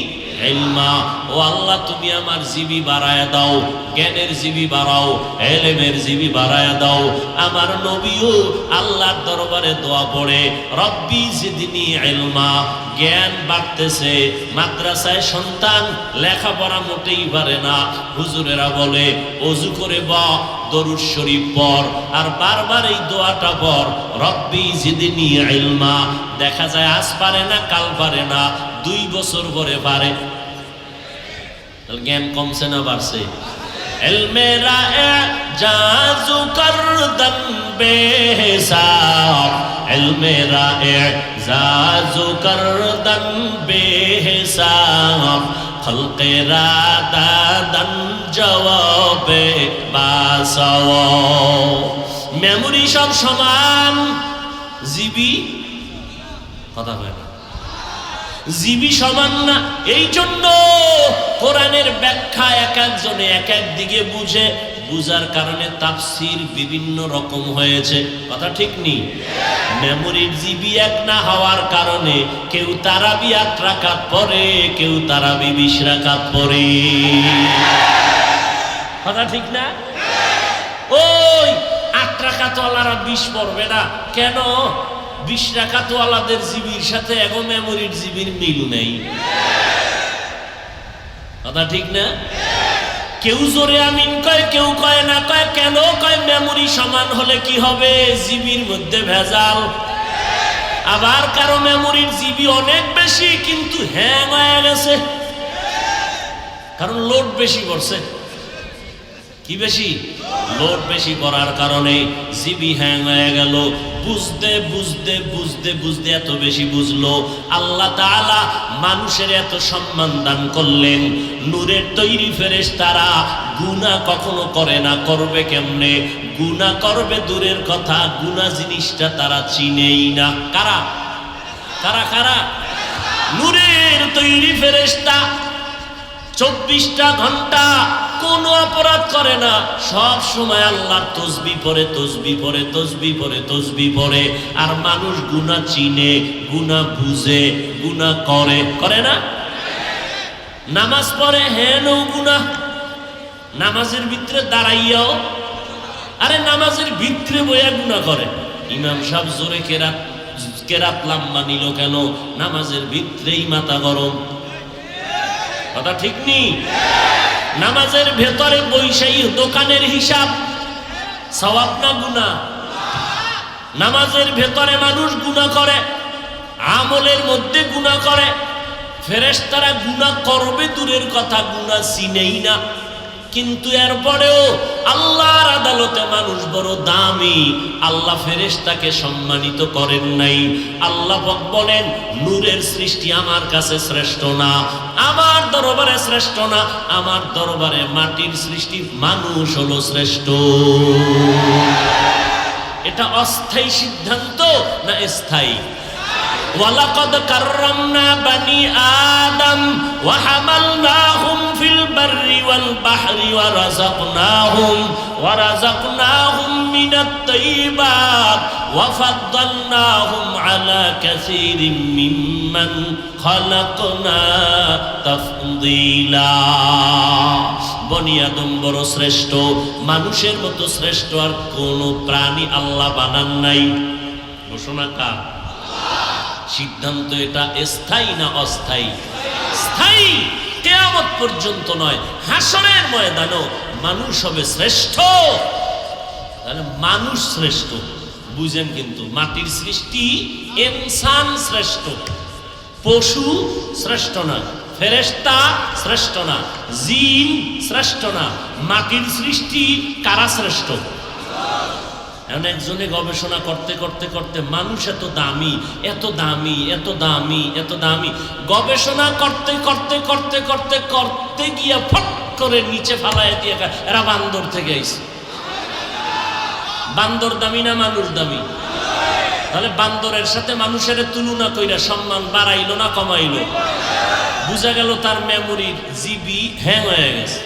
ইলমা। ও আল্লাহ তুমি আমার জিবি বাড়ায়া দাও, জ্ঞানের জিবি বাড়াও, ইলমের জিবি বাড়ায়া দাও। আমার নবীও আল্লাহর দরবারে দোয়া পড়ে, রব্বি জিদনি ইলমা। জ্ঞান বাড়তেছে, মাদ্রাসায় সন্তান লেখাপড়া মোটেই পারে না, হুজুরেরা বলে ওযু করে বা দরুদ শরীফ পড়, আর বারবার এই দোয়াটা পড়, রব্বি জিদনি ইলমা। দেখা যায় আজ পারে না, কাল পারে না, 2 বছর পরে পারে। জ্ঞান কমছে না বাড়ছে? ইলমেরা ইজাজু করদন বেহিসাব, ইলমেরা ইজাজু করদন বেহিসাব, খলকেরা দাদন জবাবে বাসাও। মেমোরি সব সমান, জিবি কথা হয় না, জিবি সমান না। এই জন্য কোরআনের ব্যাখ্যা এক একজনে এক এক দিকে বুঝে, বুঝার কারণে তাফসীর বিভিন্ন রকম হয়েছে, কথা ঠিক নেই? মেমোরির জিবি এক না হওয়ার কারণে কেউ তারাবি 8 রাকাত পড়ে, কেউ তারাবি 20 রাকাত পড়ে, কথা ঠিক না? ওই 8 রাকাতওয়ালারা 20 পড়বে না কেন? 20 রাকাতওয়ালাদের জিবির সাথে এখন মেমোরির জিবির মিল নেই, কথা ঠিক না? কেউ জোরে আমিন কয়, কেউ কয় না কয়। কেন কয়? মেমোরি সমান হলে কি হবে? জিবির মধ্যে ভেজাল। আবার কারো মেমোরির জিবি অনেক বেশি কিন্তু হ্যাং হয়ে গেছে, কারণ লোড বেশি পড়ছে। কি বেশি? লোড বেশি করার কারণে জিবি হ্যাং হয়ে গেল। বুঝতে বুঝতে বুঝতে বুঝতে এত বেশি বুঝলো। আল্লাহ তাআলা মানুষের এত সম্মান দান করলেন। নূরের তৈরি ফেরেশতারা গুনাহ কখনো করে না, করবে কেমনে? গুনাহ করবে দূরের কথা, গুনাহ জিনিসটা তারা চিনেই না। কারা কারা কারা? নূরের তৈরি ফেরেশতা 24টা ঘন্টা কোনো অপরাধ করে না, সব সময় আল্লাহর তসবিহ পড়ে, তসবিহ পড়ে, তসবিহ পড়ে, তসবিহ পড়ে। আর মানুষ গুনাহ চিনে, গুনাহ বুঝে, গুনাহ করে, করে না? নামাজ পড়ে, হ্যাঁ নৌ গুনাহ। নামাজের ভিতরে দাঁড়াইয়াও, আরে নামাজের ভিতরে বইয়া গুনাহ করে। ইমাম সাহেব জোরে কেরাত লাম্বা নিল কেন? নামাজের ভিতরেই মাথা গরম, কথা ঠিক নেই? নামাজের ভেতরে বৈশাই দোকানের হিসাব, সওয়াব না গুনাহ? নামাজের ভেতরে মানুষ গুনাহ করে, আমলের মধ্যে গুনাহ করে। ফেরেশতারা গুনাহ করবে দূরের কথা, গুনাহ চিনেই না। কিন্তু এরপরেও আল্লাহর আদালতে মানুষ বড় দামি, আল্লাহ ফেরেশতাকে সম্মানিত করেন নাই। আল্লাহ পাক বলেন, নূরের সৃষ্টি আমার কাছে শ্রেষ্ঠ না, আমার দরবারে শ্রেষ্ঠ না, আমার দরবারে মাটির সৃষ্টি মানুষ হলো শ্রেষ্ঠ। এটা অস্থায়ী সিদ্ধান্ত না স্থায়ী? ওয়ালাকাদ কাররামনা বানি আদম ওয়া হামালনাহুম ফিল বাররি ওয়াল বাহরি ওয়া রাযাকনাহুম মিনাত তাইয়্যিবাত ওয়া ফাদ্দালনাহুম আলা কাসীরিম মিম্মান খালাকনা তাফদীলা। বনি আদম বড় শ্রেষ্ঠ, মানুষের মতো শ্রেষ্ঠ আর কোন প্রাণী আল্লাহ বানান নাই। ঘোষণা কার? সিদ্ধান্ত এটা স্থায়ী না অস্থায়ী? স্থায়ী, কিয়ামত পর্যন্ত নয়, হাসরের ময়দানেও মানুষ হবে শ্রেষ্ঠ। তাহলে মানুষ শ্রেষ্ঠ, বুঝেন? কিন্তু মাটির সৃষ্টি ইনসান শ্রেষ্ঠ, পশু শ্রেষ্ঠ না, ফেরেশতা শ্রেষ্ঠ না, জিন শ্রেষ্ঠ না। মাটির সৃষ্টি কারা শ্রেষ্ঠ? এখন একজনে গবেষণা করতে করতে করতে মানুষ এত দামি, এত দামি, এত দামি, এত দামি, গবেষণা করতে করতে করতে করতে করতে গিয়া ফট করে নিচে ফালায় দিয়ে এরা বান্দর থেকে আইছে। বান্দর দামি না মানুষ দামি? তাহলে বান্দরের সাথে মানুষের তুলনা কইরা সম্মান বাড়াইলো না কমাইলো? বুঝা গেল তার মেমোরির জিবি হ্যাং হয়ে গেছে।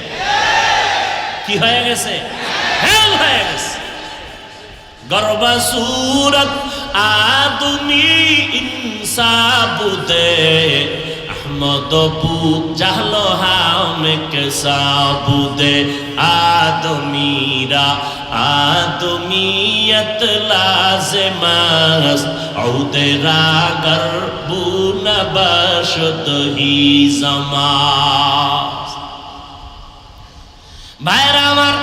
কি হয়ে গেছে? হ্যাং হয়ে গেছে। গর্বা সুরত আদমি ইনসাবুতে मदबूत जहलो हम के साबुदे आदमीरा आदमीयत लाज़िमस्त औदे रागर बुन बशत ही जमास। भाईरा आमार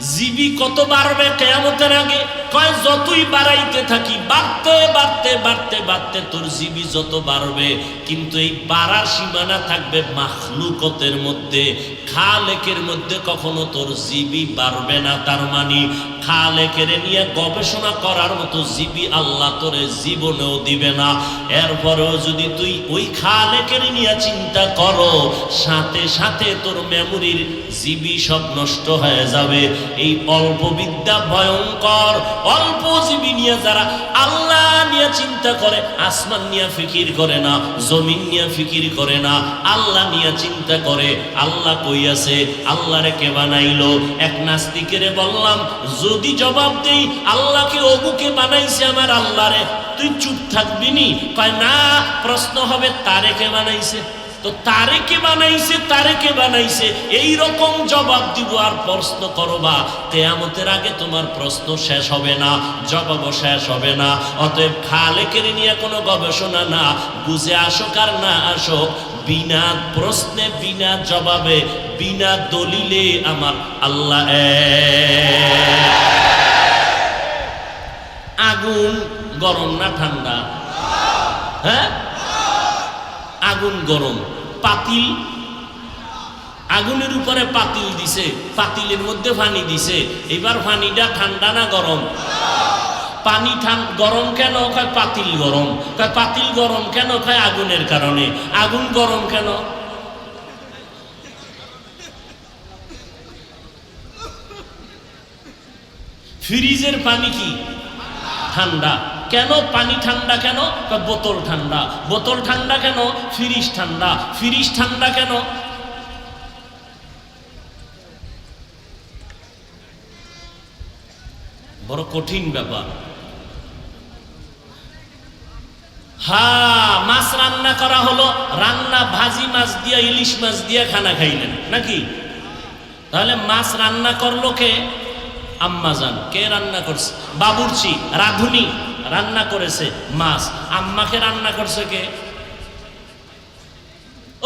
जीबी कत बाড়বে কিয়ামতের আগে? কয় যতই বাড়াইতে থাকি বাড়তে বাড়তে বাড়তে বাড়তে তোর জীবী যত বাড়বে, কিন্তু এই বাড়ার সীমানা থাকবে মাখলুকতের মধ্যে, খালেকের মধ্যে কখনো তোর জীবী বাড়বে না। তার মানে খালেকের নিয়ে গবেষণা করার মতো জীবী আল্লাহ তোরে জীবনেও দিবে না। এরপরেও যদি তুই ওই খালেকের নিয়ে চিন্তা করো, সাথে সাথে তোর মেমোরির জীবী সব নষ্ট হয়ে যাবে। এই অল্প বিদ্যা ভয়ঙ্কর। অল্প জীবী নিয়ে যারা আল্লাহ নিয়ে চিন্তা করে, আসমান নিয়ে ফিকির করে না, জমিন নিয়ে ফিকির করে না, আল্লাহ নিয়ে চিন্তা করে। আল্লাহ কই আছে? আল্লাহরে কে বানাইলো? এক নাস্তিকের বললাম, যদি জবাব দেই আল্লাহকে অবুকে বানাইছে আমার আল্লাহরে, তুই চুপ থাকবি নি? কয় না, প্রশ্ন হবে তারে কে বানাইছে। তো তারে কে বানাইছে, তারে কে বানাইছে, এই রকম জবাব দিব আর প্রশ্ন করবা, কিয়ামতের আগে তোমার প্রশ্ন শেষ হবে না, জবাবও শেষ হবে না। অতএব খালেকের নিয়ে কোনো গবেষণা না, বুঝে আসো আর না আসো, বিনা প্রশ্নে বিনা জবাবে বিনা দলিলে আমার আল্লাহ আগুন গরম না ঠান্ডা? হ্যাঁ, আগুন গরম। পাতিল, আগুনের উপরে পাতিল দিছে, পাতিলের মধ্যে পানি দিছে, এবার পানিটা ঠান্ডা না গরম? পানি গরম কেন? কয় পাতিল গরম। কয় পাতিল গরম কেন? কয় আগুনের কারণে। আগুন গরম কেন? ফ্রিজের পানি কি ঠান্ডা? কেন পানি ঠান্ডা কেন? বোতল ঠান্ডা। বোতল ঠান্ডা কেন? ফ্রিজ ঠান্ডা। ফ্রিজ ঠান্ডা কেন? বড় কঠিন ব্যাপার। হ্যাঁ, মাছ রান্না করা হলো, রান্না ভাজি মাছ দিয়া, ইলিশ মাছ দিয়া খানা খাইলেন নাকি? তাহলে মাছ রান্না করলো কে? আম্মাজান। কে রান্না করছে? বাবুর্চি, রাঁধুনি রান্না করেছে মাছ। আম্মাকে রান্না করছে কে?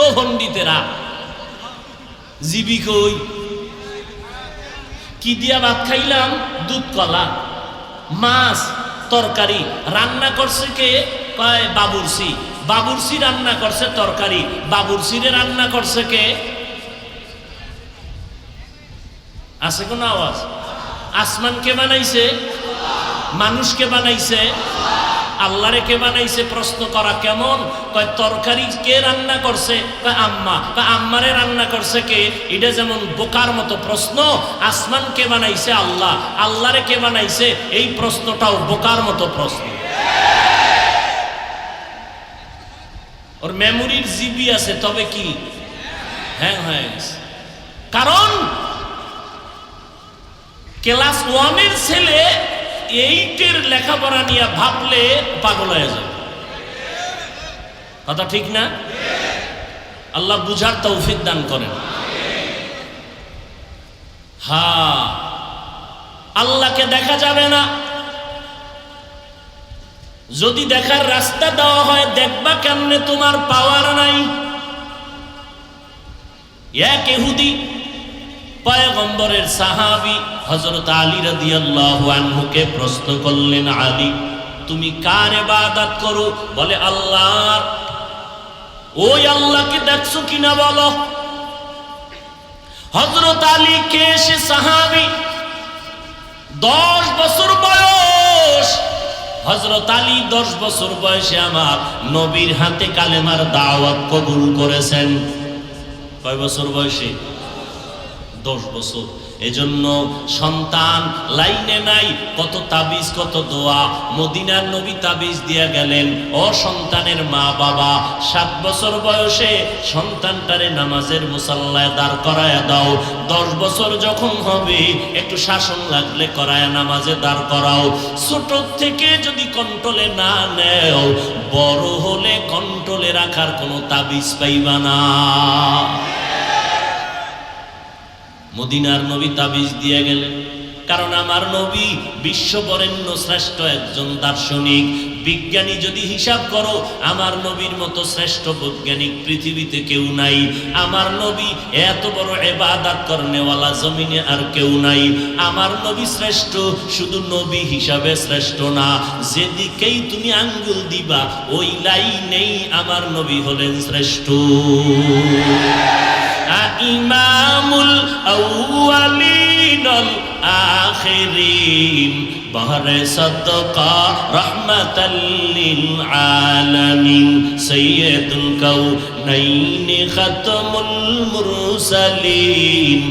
ও পণ্ডিতেরা। জীবী কই? কি দিয়া ভাত খাইলাম? দুধ কলা। মাছ তরকারি রান্না করছে কে? কয় বাবুর্চি। বাবুর্চি রান্না করছে তরকারি। বাবুর্চিরে রান্না করছে কে? আছে কোন আওয়াজ? আসমান কে বানাইছে? মানুষকে বানাইছে? আল্লাহরে কে বানাইছে? প্রশ্ন করা কেমন? কয় তরকারি কে রান্না করছে? কয় আম্মা। কয় আম্মারে রান্না করছে কে? এটা যেমন বোকার মতো প্রশ্ন। আসমান কে বানাইছে? আল্লাহ। আল্লাহরে কে বানাইছে? এই প্রশ্নটাও বোকার মতো প্রশ্ন। ওর মেমোরির জিবি আছে, তবে কি হ্যাং হয়ে গেছে। কারণ ক্লাস 1-এর ছেলে 8-এর লেখাপড়া নিয়ে ভাবলে পাগল হয়ে যাবে। কথা ঠিক না? আল্লাহ বুঝার তৌফিক দান করেন। হ্যাঁ, আল্লাহকে দেখা যাবে না। যদি দেখার রাস্তা দেওয়া হয়, দেখবা কেমনে? তোমার পাওয়ার নাই। এক ইহুদি পয়গম্বরের সাহাবী হযরত আলী রাদিয়াল্লাহু আনহুকে প্রশ্ন করলেন, আলী তুমি কার ইবাদত করো? বলে আল্লাহর। ওই আল্লাহকে দেখছো কিনা বলো। হযরত আলী কে? সে সাহাবী, 10 বছর বয়স। হযরত আলী 10 বছর বয়সে আমার নবীর হাতে কালেমার দাওয়াত কবুল করেছেন। কয় বছর বয়সে? 10 বছর। এজন্য সন্তান লাইনে নাই, কত তাবিজ কত দোয়া। মদিনার নবী তাবিজ দিয়া গেলেন, ও সন্তানের মা বাবা 7 বছর বয়সে সন্তানটারে নামাজের মুসাল্লায় দাঁড় করায়া দাও। 10 বছর যখন হবে একটু শাসন লাগলে করায়া নামাজে দাঁড় করাও। ছোট থেকে যদি কন্ট্রোলে না নেও, বড় হলে কন্ট্রোলে রাখার কোনো তাবিজ পাইবা না। মদিনার নবী তাবিজ দিয়ে গেলেন, কারণ আমার নবী বিশ্ববরেণ্য শ্রেষ্ঠ একজন দার্শনিক বিজ্ঞানী। যদি হিসাব করো, আমার নবীর মতো শ্রেষ্ঠ বৈজ্ঞানিক পৃথিবীতে কেউ নাই। আমার নবী এত বড় ইবাদত করনেওয়ালা জমিনে আর কেউ নাই। আমার নবী শ্রেষ্ঠ, শুধু নবী হিসাবে শ্রেষ্ঠ না, যেদিকেই তুমি আঙ্গুল দিবা ওই লাইনেই আমার নবী হলেন শ্রেষ্ঠ। ইমামুল আউয়ালিন আল আখিরিন বহরে সাদকা রাহমাতাল লিল আলামিন সাইয়্যিদুল কাউনাইন খাতামুল মুরসালিন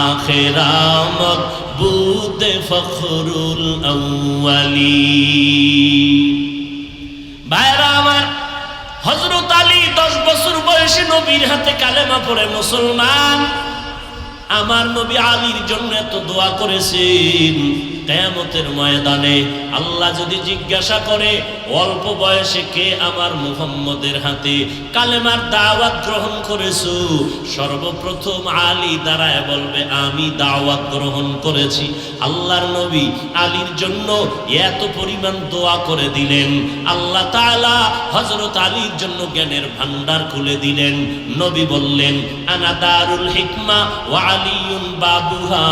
আখিরা মাকবুদ ফখরুল আউয়ালিন। ভাইরা আমার, হযরত আলী 10 বছর বয়সে নবীর হাতে কালেমা পড়ে মুসলমান। আমার নবী আলীর জন্য এত দোয়া করেছেন। কিয়ামতের ময়দানে আল্লাহ যদি জিজ্ঞাসা করে, অল্প বয়সে কে আমার মুহাম্মদের হাতে কালেমার দাওয়াত গ্রহণ করেছো, সর্বপ্রথম আলী দাঁড়ায় বলবে আমি দাওয়াত গ্রহণ করেছি। আল্লাহর নবী আলীর জন্য এত পরিমাণ দোয়া করে দিলেন। আল্লাহ তাআলা হযরত আলীর জন্য জ্ঞানের ভান্ডার খুলে দিলেন। নবী বললেন, আনা দারুল হিকমা ওয়া আলিয়ুন বাবুহা,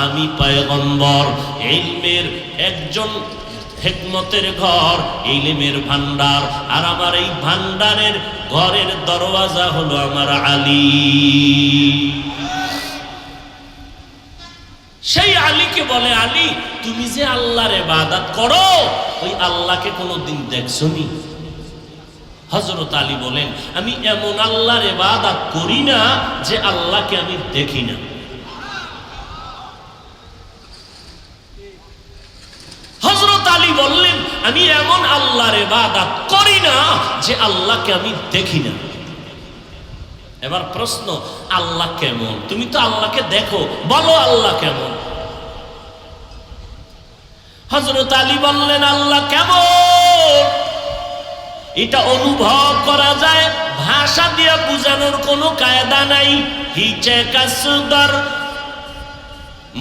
আমি পয়গম্বর, ইলমের একজন, হিকমতের ঘর, ইলমের ভান্ডার, আর আমার এই ভান্ডারের ঘরের দরওয়াজা হলো আমার আলী। সেই আলীকে বলে, আলী তুমি যে আল্লাহর ইবাদত করো, ওই আল্লাহকে কোনোদিন দেখছনি? হযরত আলী বলেন, আমি এমন আল্লাহর ইবাদত করি না যে আল্লাহকে আমি দেখি না। হযরত আলী বললেন, আমি এমন আল্লাহর ইবাদত করি না যে আল্লাহকে আমি দেখি না। এবার প্রশ্ন, আল্লাহ কেমন? তুমি তো আল্লাহকে দেখো, বলো আল্লাহ কেমন? হযরত আলী বললেন, আল্লাহ কেমন এটা অনুভব করা যায়, ভাষা দিয়ে বোঝানোর কোনো কায়দা নাই। হিচে কাসদার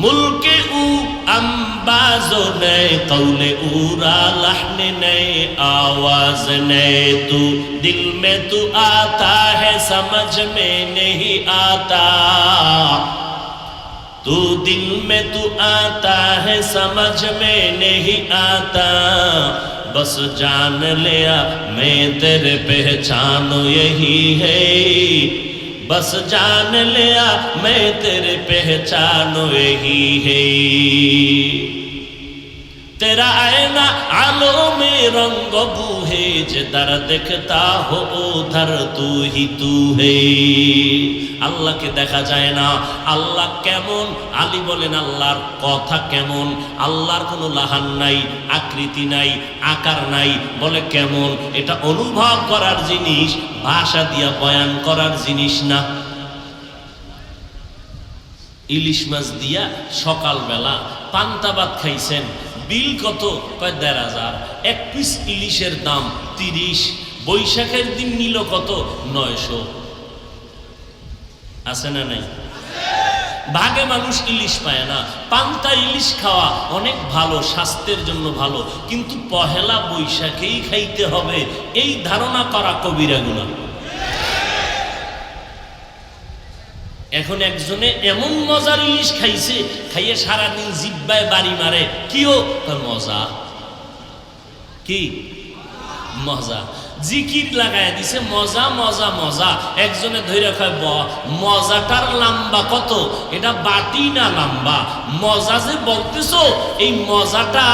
মুলকে উ अंबाजो नए कौले उरा लहने नए आवाज नए, तू दिल में तू आता है समझ में नहीं आता, तू दिल में तू आता है समझ में नहीं आता, बस जान लिया मैं तेरे पहचानो यही है, बस जान लिया मैं तेरे पहचानो यही है, तेरा आईना आलो में रंग बूहे, जिधर देखता हो उधर तू ही तू है। আল্লাহকে দেখা যায় না, আল্লাহ কেমন? আলী বলেন, আল্লাহর কথা কেমন? আল্লাহর কোনো লাহান নাই, আকৃতি নাই, আকার নাই। বলে কেমন? এটা অনুভব করার জিনিস, ভাষা দিয়া বয়ান করার জিনিস না। ইলিশ মাছ দিয়া সকালবেলা পান্তা ভাত খাইছেন, বিল কত? কয় ১৫০০। এক পিস ইলিশের দাম ৩০। বৈশাখের দিন নিল কত? ৯০০। আছে না নাই? ভাগে মানুষ ইলিশ পায় না। পান্তা ইলিশ খাওয়া অনেক ভালো, স্বাস্থ্যের জন্য ভালো, কিন্তু পহেলা বৈশাখেই খাইতে হবে এই ধারণা করা কবিরা গুনাহ। এখন একজনে এমন মজার ইলিশ খাইছে, খাইয়ে সারাদিন জিব্বায় বাড়ি মারে, কিও মজা, কি মজা, জিকির লাগায় দিছে মজা মজা মজা। একজনে ধরে খায়, মজাটার লম্বা কত? এটা বাটি না লম্বা? মজা যে বলতেছো, এই মজাটা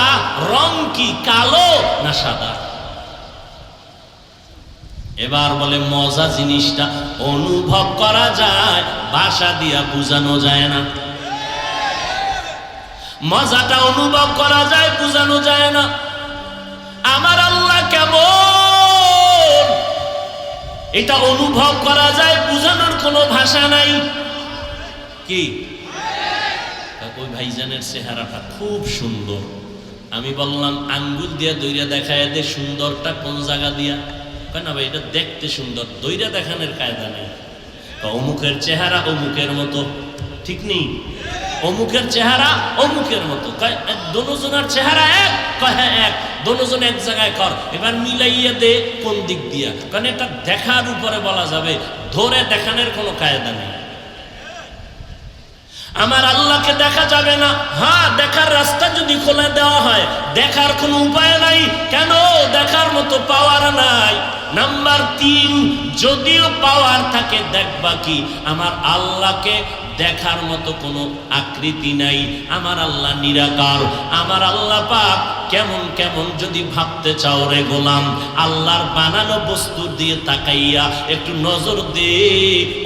রং কি, কালো না সাদা? এবার বলে মজা জিনিসটা অনুভব করা যায়, ভাষা দিয়া বোঝানো যায় না। মজাটা অনুভব করা যায়, বোঝানো যায় না। আমার আল্লাহ কেমন এটা অনুভব করা যায়, বোঝানোর কোনো ভাষা নাই। কি ওই ভাইজানের চেহারাটা খুব সুন্দর। আমি বললাম আঙ্গুল দিয়া দইরা দেখায় দে সুন্দরটা কোন জায়গা দিয়া। কেন ভাই এটা দেখতে সুন্দর, দইরা দেখানোর কায়দা নেই। অমুকের চেহারা অমুকের মতো, ঠিক নেই? অমুকের চেহারা অমুকের মতো। দোনোজনের চেহারা এক, হ্যাঁ এক, দোনোজন এক জায়গায় কর, এবার মিলাইয়া দে কোন দিক দিয়া। কারণ এটা দেখার উপরে বলা যাবে, ধরে দেখানোর কোনো কায়দা নেই। আমার আল্লাহকে দেখা যাবে না। হ্যাঁ, দেখার রাস্তা যদি খুলে দেওয়া হয়, দেখার কোনো উপায় নাই। কেন? দেখার মতো পাওয়ার নাই। নাম্বার 3, যদিও পাওয়ার থাকে, দেখবা কি আমার আল্লাহকে দেখার মতো কোনো আকৃতি নাই। আমার আল্লাহ নিরাকার। আমার আল্লাহ পাক কেমন কেমন যদি ভাবতে চাও রে গোলাম, আল্লাহর বানানো বস্তু দিয়ে তাকাইয়া একটু নজর দে,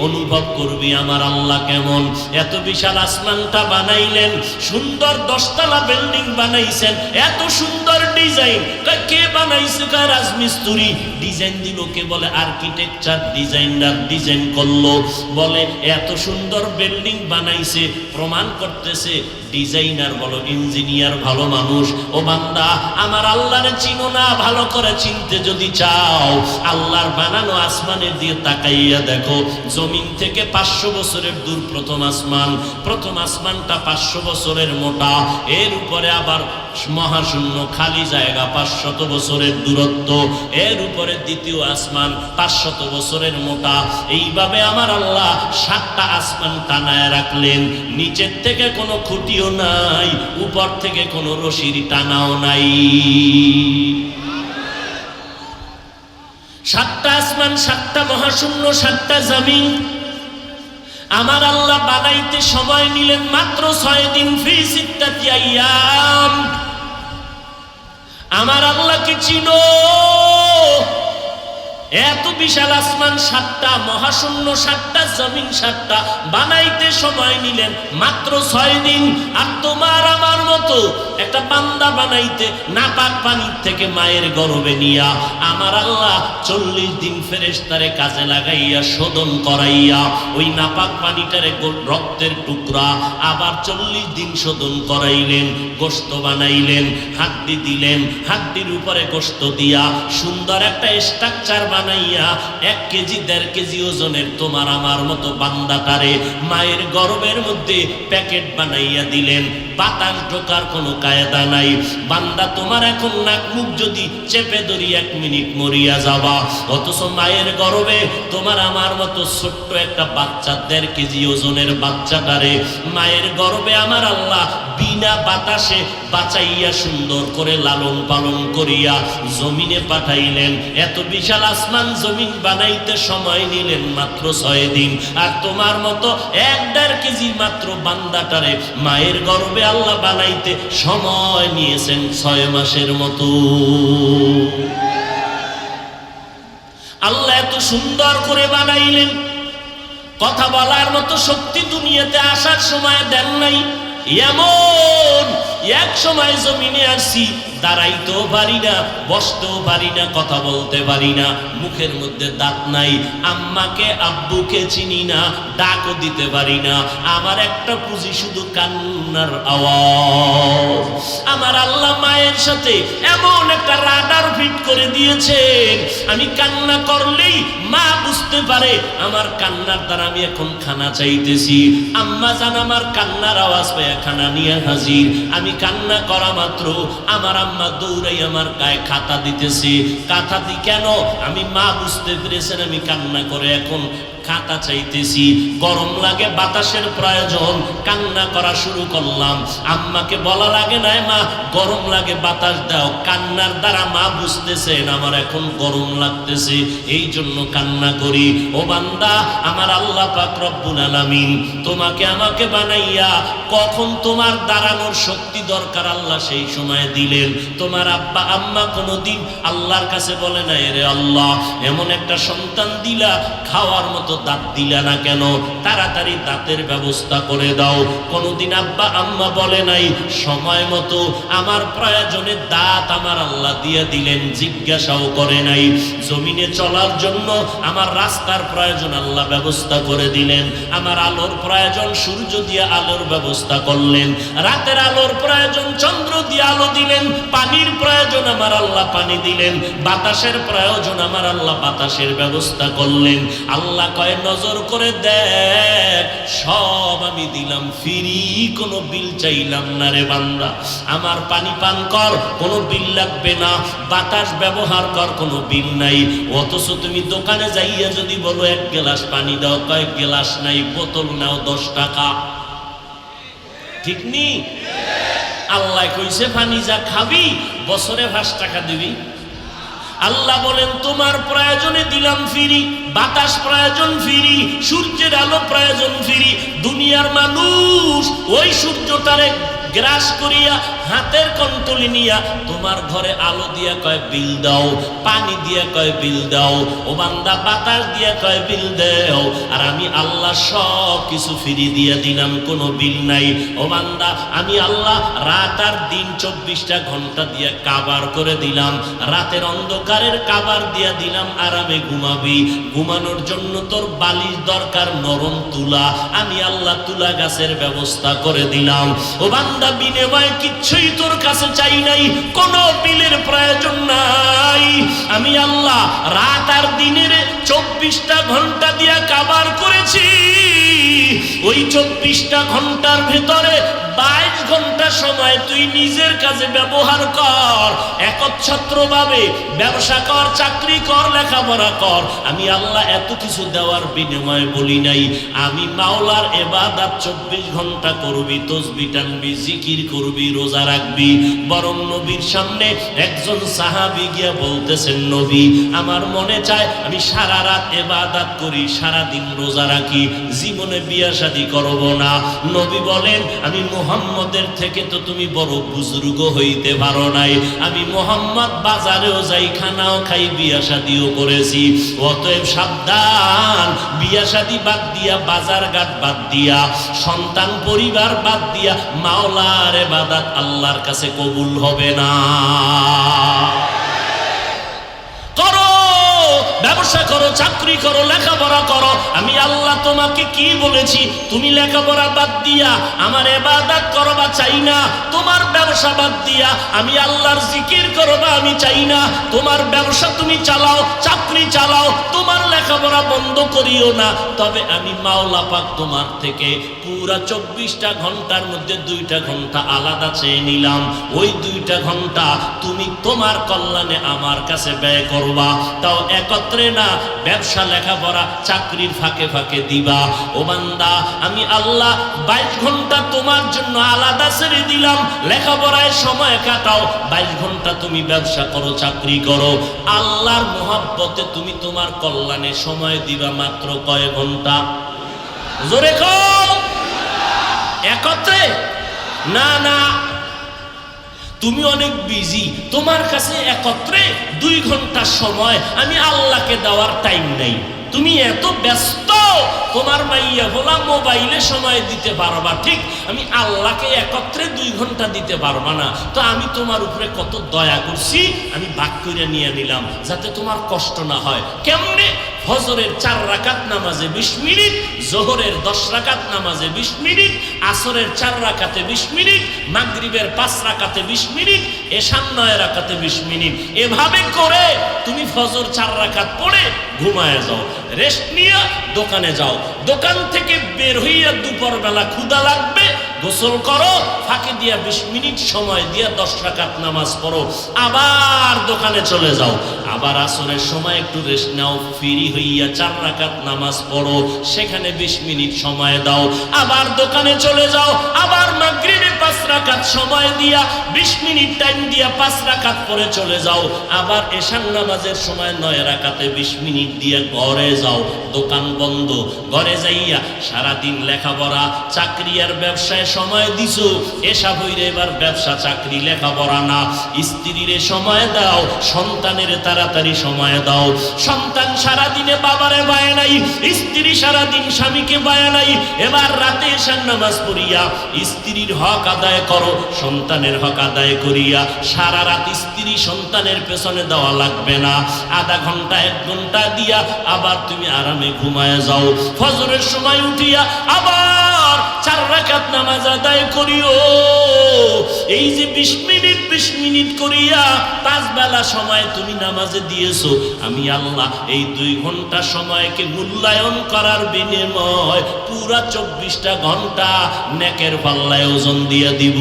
অনুভব করবি আমার আল্লাহ কেমন। এত বিশাল আসমানটা বানাইলেন, সুন্দর 10 তলা বিল্ডিং বানাইছেন, এত সুন্দর ডিজাইন। কে বানাইছে? রাজমিস্ত্রি ডিজাইন দিল। কে বলে? আর্কিটেকচার ডিজাইনার ডিজাইন করলো। বলে এত সুন্দর বিল্ডিং বানাইছে, প্রমাণ করতেছে ডিজাইনার বলো, ইঞ্জিনিয়ার ভালো মানুষ। ও বান্দা, আমার আল্লাহরে চিনো না? ভালো করে চিনতে যদি চাও, আল্লাহর বানানো আসমানের দিয়ে তাকাইয়া দেখো। জমিন থেকে 500 বছরের দূর প্রথম আসমান। প্রথম আসমানটা 500 বছরের মোটা, এর উপরে আবার মহাশূন্য খালি জায়গা 500 বছরের দূরত্ব, এর উপরে দ্বিতীয় আসমান 500 বছরের মোটা। এইভাবে আমার আল্লাহ 7টা আসমান টানায় রাখলেন। নিচের থেকে কোনো খুঁটিও নাই, উপর থেকে কোনো রশির টানাও নাই। 7টা আসমান, 7টা মহাশূন্য, 7টা জমিন আমার আল্লাহ বানাইতে সময় নিলেন মাত্র 6 দিন। ফি 6 আইয়াম। আমার আল্লাহকে চিনো? এত বিশাল আসমান 7টা, মহাশূন্য 7টা, জমিন 7টা বানাইতে সময় নিলেন মাত্র 6 দিন। আর তোমার আমার মতো একটা বান্দা বানাইতে নাপাক পানির থেকে মায়ের গর্ভে নিয়া আমার আল্লাহ 40 দিন ফেরেশতারে কাজে লাগাইয়া শোধন করাইয়া ওই নাপাক পানিটারে রক্তের টুকরা আবার 40 দিন শোধন করাইলেন, গোশত বানাইলেন, হাড্ডি দিলেন, হাড্ডির উপরে গোশত দিয়া সুন্দর একটা স্ট্রাকচার বানাইয়া 1 কেজি 1.5 কেজি ওজনের তোমার আমার মতো বান্দাটারে মায়ের গর্ভের মধ্যে প্যাকেট বানাইয়া দিলেন। বাতাস ঢোকার কোনো কায়দা নাই। বান্দা, তোমার এখন নাক মুখ যদি চেপে ধরি 1 মিনিট মরিয়া যাবা। অথচ মায়ের গর্ভে তোমার আমার মতো ছোট্ট একটা বাচ্চা 1.5 কেজি ওজনের বাচ্চাটারে মায়ের গর্ভে আমার আল্লাহ বিনা বাতাসে বাঁচাইয়া সুন্দর করে লালন পালন করিয়া জমিনে পাঠাইলেন। এত বিশাল আসমান জমিন বানাইতে সময় নিলেন মাত্র 6 দিন। আর তোমার মতো 1.5 কেজি মাত্র বান্দাটারে মায়ের গর্ভে আল্লাহ বানাইতে সময় নিয়েছেন 6 মাসের মতো। আল্লাহ এত সুন্দর করে বানাইলেন, কথা বলার মতো শক্তি দুনিয়াতে আসার সময় দেন নাই। এমন এক সময় জমিনে আসি, দাঁড়াইতেও পারি না, বসতেও পারি না, কথা বলতে পারি না, মুখের মধ্যে দাঁত নাই, আম্মাকে আব্বুকে চিনি না, ডাকও দিতে পারি না। আমার একটা পুঁজি শুধু কান্নার আওয়াজ। আমার আল্লাহ মায়ের সাথে এমন একটা রাডার ফিট করে দিয়েছেন, আমি কান্না করলেই মা বুঝতে পারে আমার কান্নার দ্বারা আমি এখন খানা চাইতেছি। আম্মা জান আমার কান্নার আওয়াজ পেয়ে খানা নিয়ে হাজির। আমি কান্না করা মাত্র আমার আম্মা দৌড়াই আমার গায়ে খাতা দিতেছে। কাঁথা দি কেন? আমি মা বুঝতে পেরেছেন আমি কান্না করে এখন খাতা চাইতেছি, গরম লাগে, বাতাসের প্রয়োজন, কান্না করা শুরু করলাম। আম্মাকে বলা লাগে না মা গরম লাগে বাতাস দাও, কান্নার দ্বারা মা বুঝতেছেন আমার এখন গরম লাগতেছে, এই জন্য কান্না করি। ও বান্দা, আমার আল্লাহ পাক রব্বুল আলামিন তোমাকে আমাকে বানাইয়া কখন তোমার দাঁড়ানোর শক্তি দরকার আল্লাহ সেই সময় দিলেন। তোমার আব্বা আম্মা কোনোদিন আল্লাহর কাছে বলে নাই রে আল্লাহ এমন একটা সন্তান দিলা, খাওয়ার মতো দাঁত দিলা না কেন, তাড়াতাড়ি দাঁতের ব্যবস্থা করে দাও। কোনোদিন আব্বা আম্মা বলে নাই সময় মতো আমার প্রয়োজনে দাঁত আমার আল্লাহ দিয়ে দিলেন, জিজ্ঞাসাও করে নাই। জমিনে চলার জন্য আমার রাস্তার প্রয়োজন আল্লাহ ব্যবস্থা করে দিলেন, আমার আলোর প্রয়োজন সূর্য দিয়ে আলোর ব্যবস্থা করলেন, রাতের আলোর প্রয়োজন চন্দ্র দিয়ে আলো দিলেন, পানির প্রয়োজন আমার আল্লাহ পানি দিলেন, বাতাসের প্রয়োজন আমার আল্লাহ বাতাসের ব্যবস্থা করলেন। আল্লাহ কয় নজর করে দেখ সব আমি দিলাম ফ্রি, কোনো বিল চাইলাম না রে বান্দা। আমার পানি পান কর, কোনো বিল লাগবে না, বাতাস ব্যবহার কর, কোনো বিল নাই। অথচ তুমি দোকানে যাইয়া যদি বলো 1 গ্লাস পানি দাও, কয়েক গ্লাস নাই, বোতল নাও 10 টাকা, ঠিক নি? আল্লাহ কইছে পানি যা খাবি বছরে 5 টাকা দিবি। আল্লাহ বলেন তোমার প্রয়োজনে দিলাম ফ্রি, বাতাস প্রয়োজন ফ্রি, সূর্যের আলো প্রয়োজন ফ্রি। দুনিয়ার মানুষ ওই সূর্যটারে গ্রাস করিয়া হাতের কন্ট্রোলে নিয়া তোমার ঘরে আলো দিয়া কয় বিল দাও, পানি দিয়া কয় বিল দাও, ও বান্দা বাতাস দিয়া কয় বিল দাও। আর আমি আল্লাহ সব কিছু ফ্রি দিয়া দিলাম, কোনো বিল নাই। ও বান্দা আমি আল্লাহ রাত আর দিন 24টা ঘন্টা দিয়া কাবার করে দিলাম, রাতের অন্ধকারের কাবার দিয়া দিলাম, আরামে ঘুমাবি। ঘুমানোর জন্য তোর বালিশ দরকার নরম তুলা, আমি আল্লাহ তুলা গাছের ব্যবস্থা করে দিলাম। ও বান্দা বিনিময়ে কিচ্ছুই তোর কাছে চাই নাই, কোনো বিলের প্রয়োজন নাই। আমি আল্লাহ রাত আর দিনের 24টা ঘন্টা দিয়া কাবার করেছি, ওই 24টা ঘন্টার ভেতরে 22 ঘন্টা সময় তুই নিজের কাজে ব্যবহার কর, একচ্ছত্রভাবে ব্যবসা কর, চাকরি কর, লেখাপড়া কর। আমি আল্লাহ এত কিছু দেওয়ার বিনিময়ে বলি নাই আমি মাওলার ইবাদত 24 ঘন্টা করবি, তাসবিহ টানবি, জিকির করবি, রোজা রাখবি। বরং নবীর সামনে একজন সাহাবী গিয়া বলতেছেন নবী আমার মনে চায় আমি সারা রাত ইবাদত করি, সারা দিন রোজা রাখি, জীবনে বিয়ে শাদী করব না। নবী বলেন আমি মুহাম্মদের থেকে তো তুমি বড় বুজুর্গ হইতে পারো নাই, আমি মুহাম্মদ বাজারেও যাই, খানাও খাই, বিয়া শাদীও করেছি। অতএব সাবধান, বিয়া শাদী বাদ দিয়া, বাজার ঘাট বাদ দিয়া, সন্তান পরিবার বাদ দিয়া মাওলার ইবাদত আল্লাহর কাছে কবুল হবে না। করো, ব্যবসা করো, চাকরি করো, লেখাপড়া করো। আমি আল্লাহ তোমাকে কি বলেছি? তুমি লেখাপড়া বাদ দিয়া আমার ইবাদত করবা চাই না, তোমার ব্যবসা বাদ দিয়া আমি আল্লাহর জিকির করবা আমি চাই না। তোমার ব্যবসা তুমি চালাও, চাকরি চালাও, তোমার লেখাপড়া বন্ধ করিও না। তবে আমি মাওলা পাক তোমার থেকে পুরা 24টা ঘন্টার মধ্যে 2টা ঘন্টা আলাদা চেয়ে নিলাম। ওই 2টা ঘন্টা তুমি তোমার কল্যাণে আমার কাছে ব্যয় করবা, তাও একত্রে না, ব্যবসা, লেখাপড়া, চাকরির ফাঁকে ফাঁকে দিবা। ও বান্দা আমি আল্লাহ 22 ঘন্টা তোমার জন্য আলাদা ছেড়ে দিলাম, লেখাপড়ায় সময় কাটাও, 22 ঘন্টা তুমি ব্যবসা করো, চাকরি করো। আল্লাহর মহব্বতে তুমি তোমার কল্যাণে সময় দিবা মাত্র কয় ঘন্টা? জোরে কও। একত্রে না, না, তুমি অনেক বিজি, তোমার কাছে একত্রে 2 ঘন্টা সময় আমি আল্লাহকে দেওয়ার টাইম নাই। তুমি এত ব্যস্ত, তোমার মাইয়া বলা মোবাইলে সময় দিতে পারবা ঠিক, আমি আল্লাহকে একত্রে 2 ঘন্টা দিতে পারবা না। তো আমি তোমার উপরে কত দয়া করছি, আমি ভাগ করে নিয়ে নিলাম যাতে তোমার কষ্ট না হয়। কেমনে? ফজরের 4 রাকাত নামাজে 20 মিনিট, জোহরের 10 রাকাত নামাজে 20 মিনিট, আসরের 4 রাকাতে 20 মিনিট, মাগরিবের 5 রাকাতে 20 মিনিট, এশার 9 রাকাতে 20 মিনিট। এভাবে করে তুমি ফজর 4 রাকাত পড়ে ঘুমায় যাও, রেস্ট নিয়ে দোকানে যাও, দোকান থেকে বের হইয়া দুপুর বেলা ক্ষুধা লাগবে, গোসল করো, ফাঁকে দিয়া 20 মিনিট সময় দিয়া 10 রাকাত নামাজ পড়ো, আবার দোকানে চলে যাও, আবার আসরের সময় একটু রেস্ট নাও, ফ্রি হইয়া 4 রাকাত নামাজ পড়ো, সেখানে 20 মিনিট সময় দাও, আবার দোকানে চলে যাও, আবার মাগরিবে 5 রাকাত সময় দিয়া 20 মিনিট টাইম দিয়া 5 রাকাত পরে চলে যাও, আবার এশার নামাজের সময় 9 রাকাতে 20 মিনিট দিয়ে ঘরে যাও, দোকান বন্ধ, ঘরে যাইয়া সারাদিন লেখাপড়া চাকরি আর ব্যবসায় সময় দিছো, এসা হইরে এবার ব্যবসা চাকরি লেখাপড়া না, স্ত্রীরে সময় দাও, সন্তানের তাড়াতাড়ি সময় দাও, সন্তান সারাদিনে বাবারে বায় নাই, স্ত্রী সারাদিন স্বামীকে বায় নাই, এবার রাতে এশার নামাজ পড়িয়া স্ত্রীর হক আদায় করো, সন্তানের হক আদায় করিয়া সারা রাত স্ত্রী সন্তানের পেছনে দেওয়া লাগবে না, আধা ঘন্টা 1 ঘন্টা দিয়া আবার তুমি আরামে ঘুমায় যাও, ফজরের সময় উঠিয়া আবার 4 রাকাত নামাজ আদায় করিও। এই যে 20 মিনিট করিয়া 5 বেলা সময় তুমি নামাজে দিয়েছো, আমি আল্লাহ এই 2 ঘন্টা সময়কে মূল্যায়ন করার বিনিময় পুরা 24টা ঘন্টা নেকের পাল্লায় ওজন দিয়ে দিব।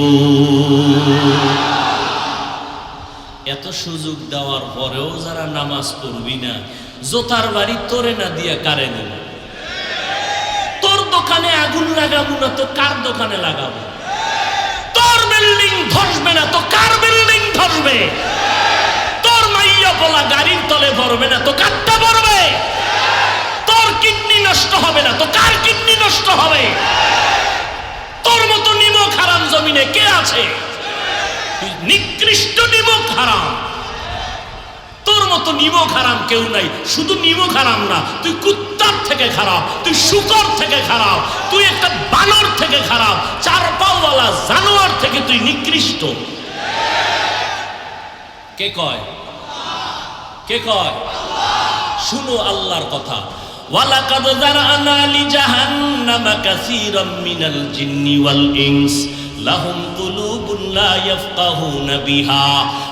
এত সুযোগ দেওয়ার পরেও যারা নামাজ পড়বি না, জোতার বাড়ি তোরে না দিয়া কারে নেব? তোর দোকানে আগুন লাগাবো না তো কার দোকানে লাগাবো? তোর বিল্ডিং ধসবে না তো কার বিল্ডিং ধসবে? তোর মাইয়া বলা গাড়ির তলে পড়বে না তো কারটা পড়বে? তোর কিডনি নষ্ট হবে না তো কার কিডনি নষ্ট হবে? তোর মতো নিমক হারাম জমিনে কে আছে? নিকৃষ্ট নিমক হারাম, তোর মতো নিমক হারাম কেউ নাই। শুধু নিমক হারাম না, তুই কুত্তার থেকে খারাপ, তুই শুকর থেকে খারাপ, তুই একটা বানর থেকে খারাপ, 4 পাওয়ালা জানোয়ার থেকে তুই নিকৃষ্ট। কে কয়? কে কয়? শুনো আল্লাহর কথা, ওয়ালাকাদ যারানা লিজাহান্নামা কাসীরাম মিনাল জিন্নি ওয়াল ইনস লাহুম কুলুবুন লা ইয়াফকাহুনা বিহা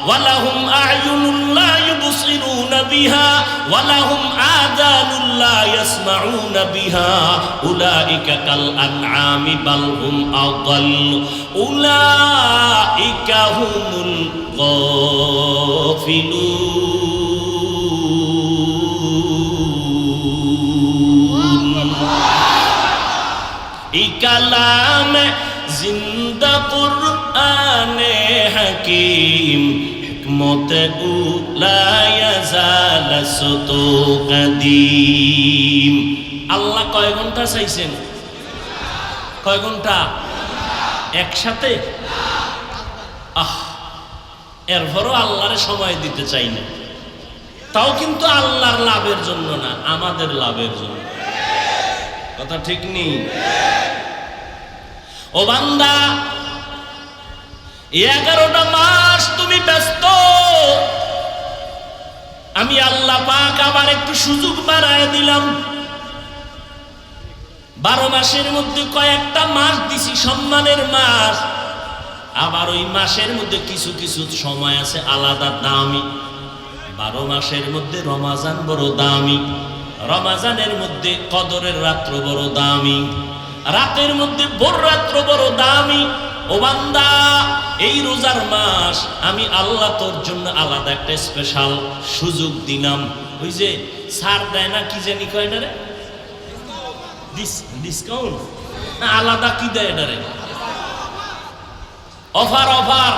ওয়া লাহুম আ'য়ুনুন লা ইউবসিরুনা বিহা ওয়া লাহুম আযানুন লা ইয়াসমাউনা বিহা উলাইকা কাল আনআমি বাল হুম আদাল উলাইকা হুমুল গাফিলুন। এই কালামে জিন্দা কুরআনে হাকিম হিকমতে উলা ইয়াজাল সুতু কাদিম। আল্লাহ কয় ঘন্টা চাইছেন? কয় ঘন্টা? একসাথে? এরপরও আল্লাহরে সময় দিতে চাই না, তাও কিন্তু আল্লাহর লাভের জন্য না, আমাদের লাভের জন্য। কথা ঠিক নেই? ও বান্দা, 11টা মাস তুমি ব্যস্ত, আমি আল্লাহ পাক আবার একটু সুযোগ বাড়ায় দিলাম। 12 মাসের মধ্যে কয়েকটা মাস দিছি সম্মানের মাস, আবার ওই মাসের মধ্যে কিছু কিছু সময় আছে আলাদা দামি। 12 মাসের মধ্যে রমাজান বড় দামি, রমাজানের মধ্যে কদরের রাত্র বড় দামি, রাতের মধ্যে ভোর রাত্র বড় দামি। ও বান্দা, এই রোজার মাস আমি আল্লাহ তোর জন্য আলাদা একটা স্পেশাল সুযোগ দিলাম। ওই যে ছাড় দেয় না, কি জানি কয় না রে, ডিসকাউন্ট না আলাদা কি দেয় না রে, অফার। অফার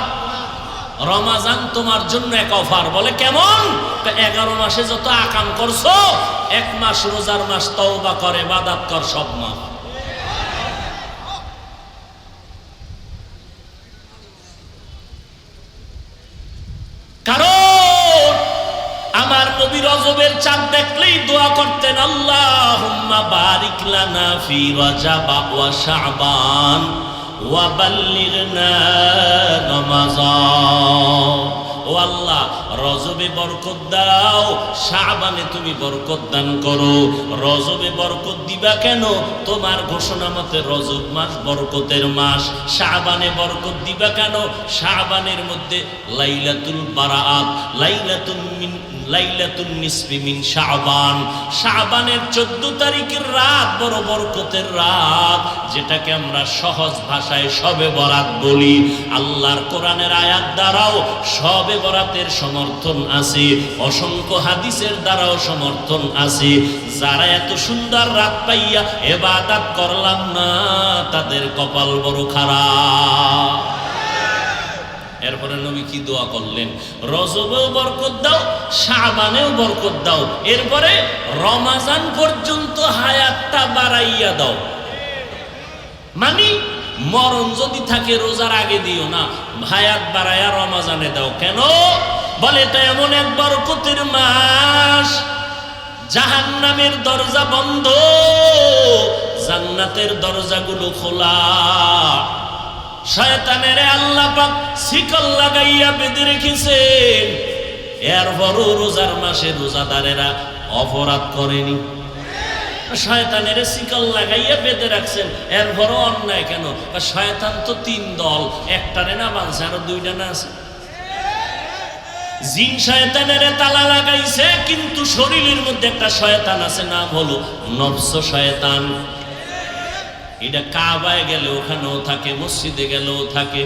রমাজান তোমার জন্য এক অফার। বলে কেমন? 11 মাসে যত আকাম করছো, 1 মাস রোজার মাস তওবা করে ইবাদত কর, সব মাফ। কারণ আমার নবী রজবের চাঁদ দেখলেই দোয়া করতেন, আল্লাহুম্মা বারিক লানা ফি রজব ওয়া শাবান ওয়া বাল্লিগনা রমাজান। ও আল্লাহ, রজবে বরকত দাও, শাবানে তুমি বরকত দান করো। রজবে বরকত দিবা কেন? তোমার ঘোষণা মতে রজব মাস বরকতের মাস। শাবানে বরকত দিবা কেন? শাবানের মধ্যে লাইলাতুল বারাআত, লাইলাতুন নিসফি মিন শাবান, শাবানের 14 তারিখের রাত বড় বরকতের রাত, যেটাকে আমরা সহজ ভাষায় শবে বরাত বলি। আল্লাহর কোরআনের আয়াত দ্বারাও শবে বরাতের সমর্থন আছে, অসংখ্য হাদিসের দ্বারাও সমর্থন আছে। যারা এত সুন্দর রাত পাইয়া ইবাদত করলাম না, তাদের কপাল বড় খারাপ। এরপরে নবী কি দোয়া করলেন? রজবেও বরকত দাও, শাবানেও বরকত দাও, এরপরে রমাজান পর্যন্ত হায়াতটা বাড়াইয়া দাও। মানে মরণ যদি থাকে রোজার আগে দিও না, হায়াত বাড়াইয়া রমাজানে দাও। কেন? বলে এটা এমন এক বরকতের মাস, জাহান্নামের দরজা বন্ধ, জান্নাতের দরজাগুলো খোলা। শয়তানের আল্লাহ পাক শিকল লাগাইয়া বেঁধে রেখেছেন, এরপরও রোজার মাসে রোজাদারেরা অপরাধ করেনি। শয়তানের শিকল লাগাইয়া বেঁধে রাখছেন, এরপরও অন্যায় কেন? শয়তান তো 3 দল, একটারে না মানছে, আরো 2টা না আছে। জিন শয়তানের তালা লাগাইছে, কিন্তু শরীরের মধ্যে একটা শয়তান আছে, নাম হলো নফস শয়তান। এটা কাবায় গেলে ওখানেও থাকে, মসজিদে গেলেও থাকে।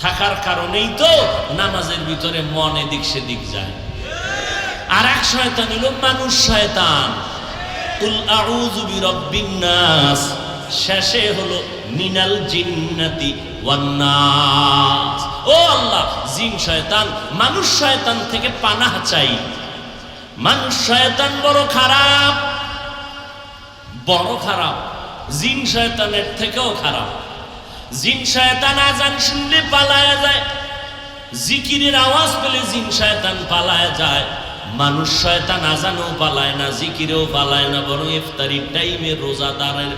থাকার কারণেই তো নামাজের ভিতরে মন এদিক সেদিক যায়। আর এক শয়তান হলো মানুষ শয়তান, কুল আউযু বিরাব্বিন নাস, শেষে হলো মিনাল জিন্নাতি ওয়ান নাস। ও আল্লাহ, জিন শয়তান মানুষ শয়তান থেকে পানাহ চাই। মানুষ শয়তান বড় খারাপ, বড় খারাপ, জিন শয়তানের থেকেও খারাপ। জিন শয়তান আজান শুনলে পালায়া যায়, জিকিরের আওয়াজ পেলে জিন শয়তান পালায়া যায়। মানুষ শয়তান আজানও পালায় না, জিকিরেও পালায় না, বরং ইফতারির টাইমে রোজাদারের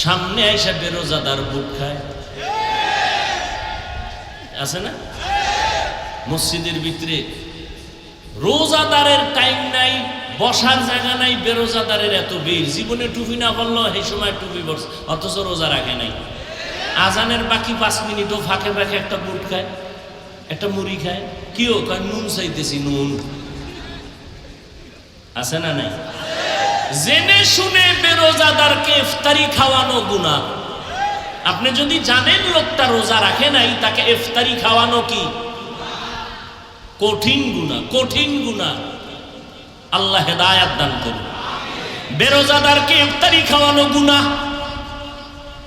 সামনে এসে বেরোজাদার বুট খায়। আছে না? মসজিদের ভিতরে রোজাদারের টাইম নাই, বসার জায়গা নাই, বেরোজাদারের এত ভিড়। জীবনে টুপি না পড়লো, এই সময় টুপি পড়ছে, অথচ রোজা রাখে নাই। আজানের বাকি 5 মিনিটও ফাঁকে ফাঁকে একটা বুট খায়, একটা মুড়ি খায়। কিও কয়? নুন চাইতেছি, নুন। আছে না নাই? জেনে শুনে বেরোজাদারকে ইফতারি খাওয়ানো গুনাহ। আপনি যদি জানেন লোকটা রোজা রাখে নাই, তাকে ইফতারি খাওয়ানো কি কঠিন গুনাহ, কঠিন গুনাহ। আল্লাহ হেদায়েত দান করুন। বেরোজাদারকে ইফতারি খাওয়ানো গুনাহ।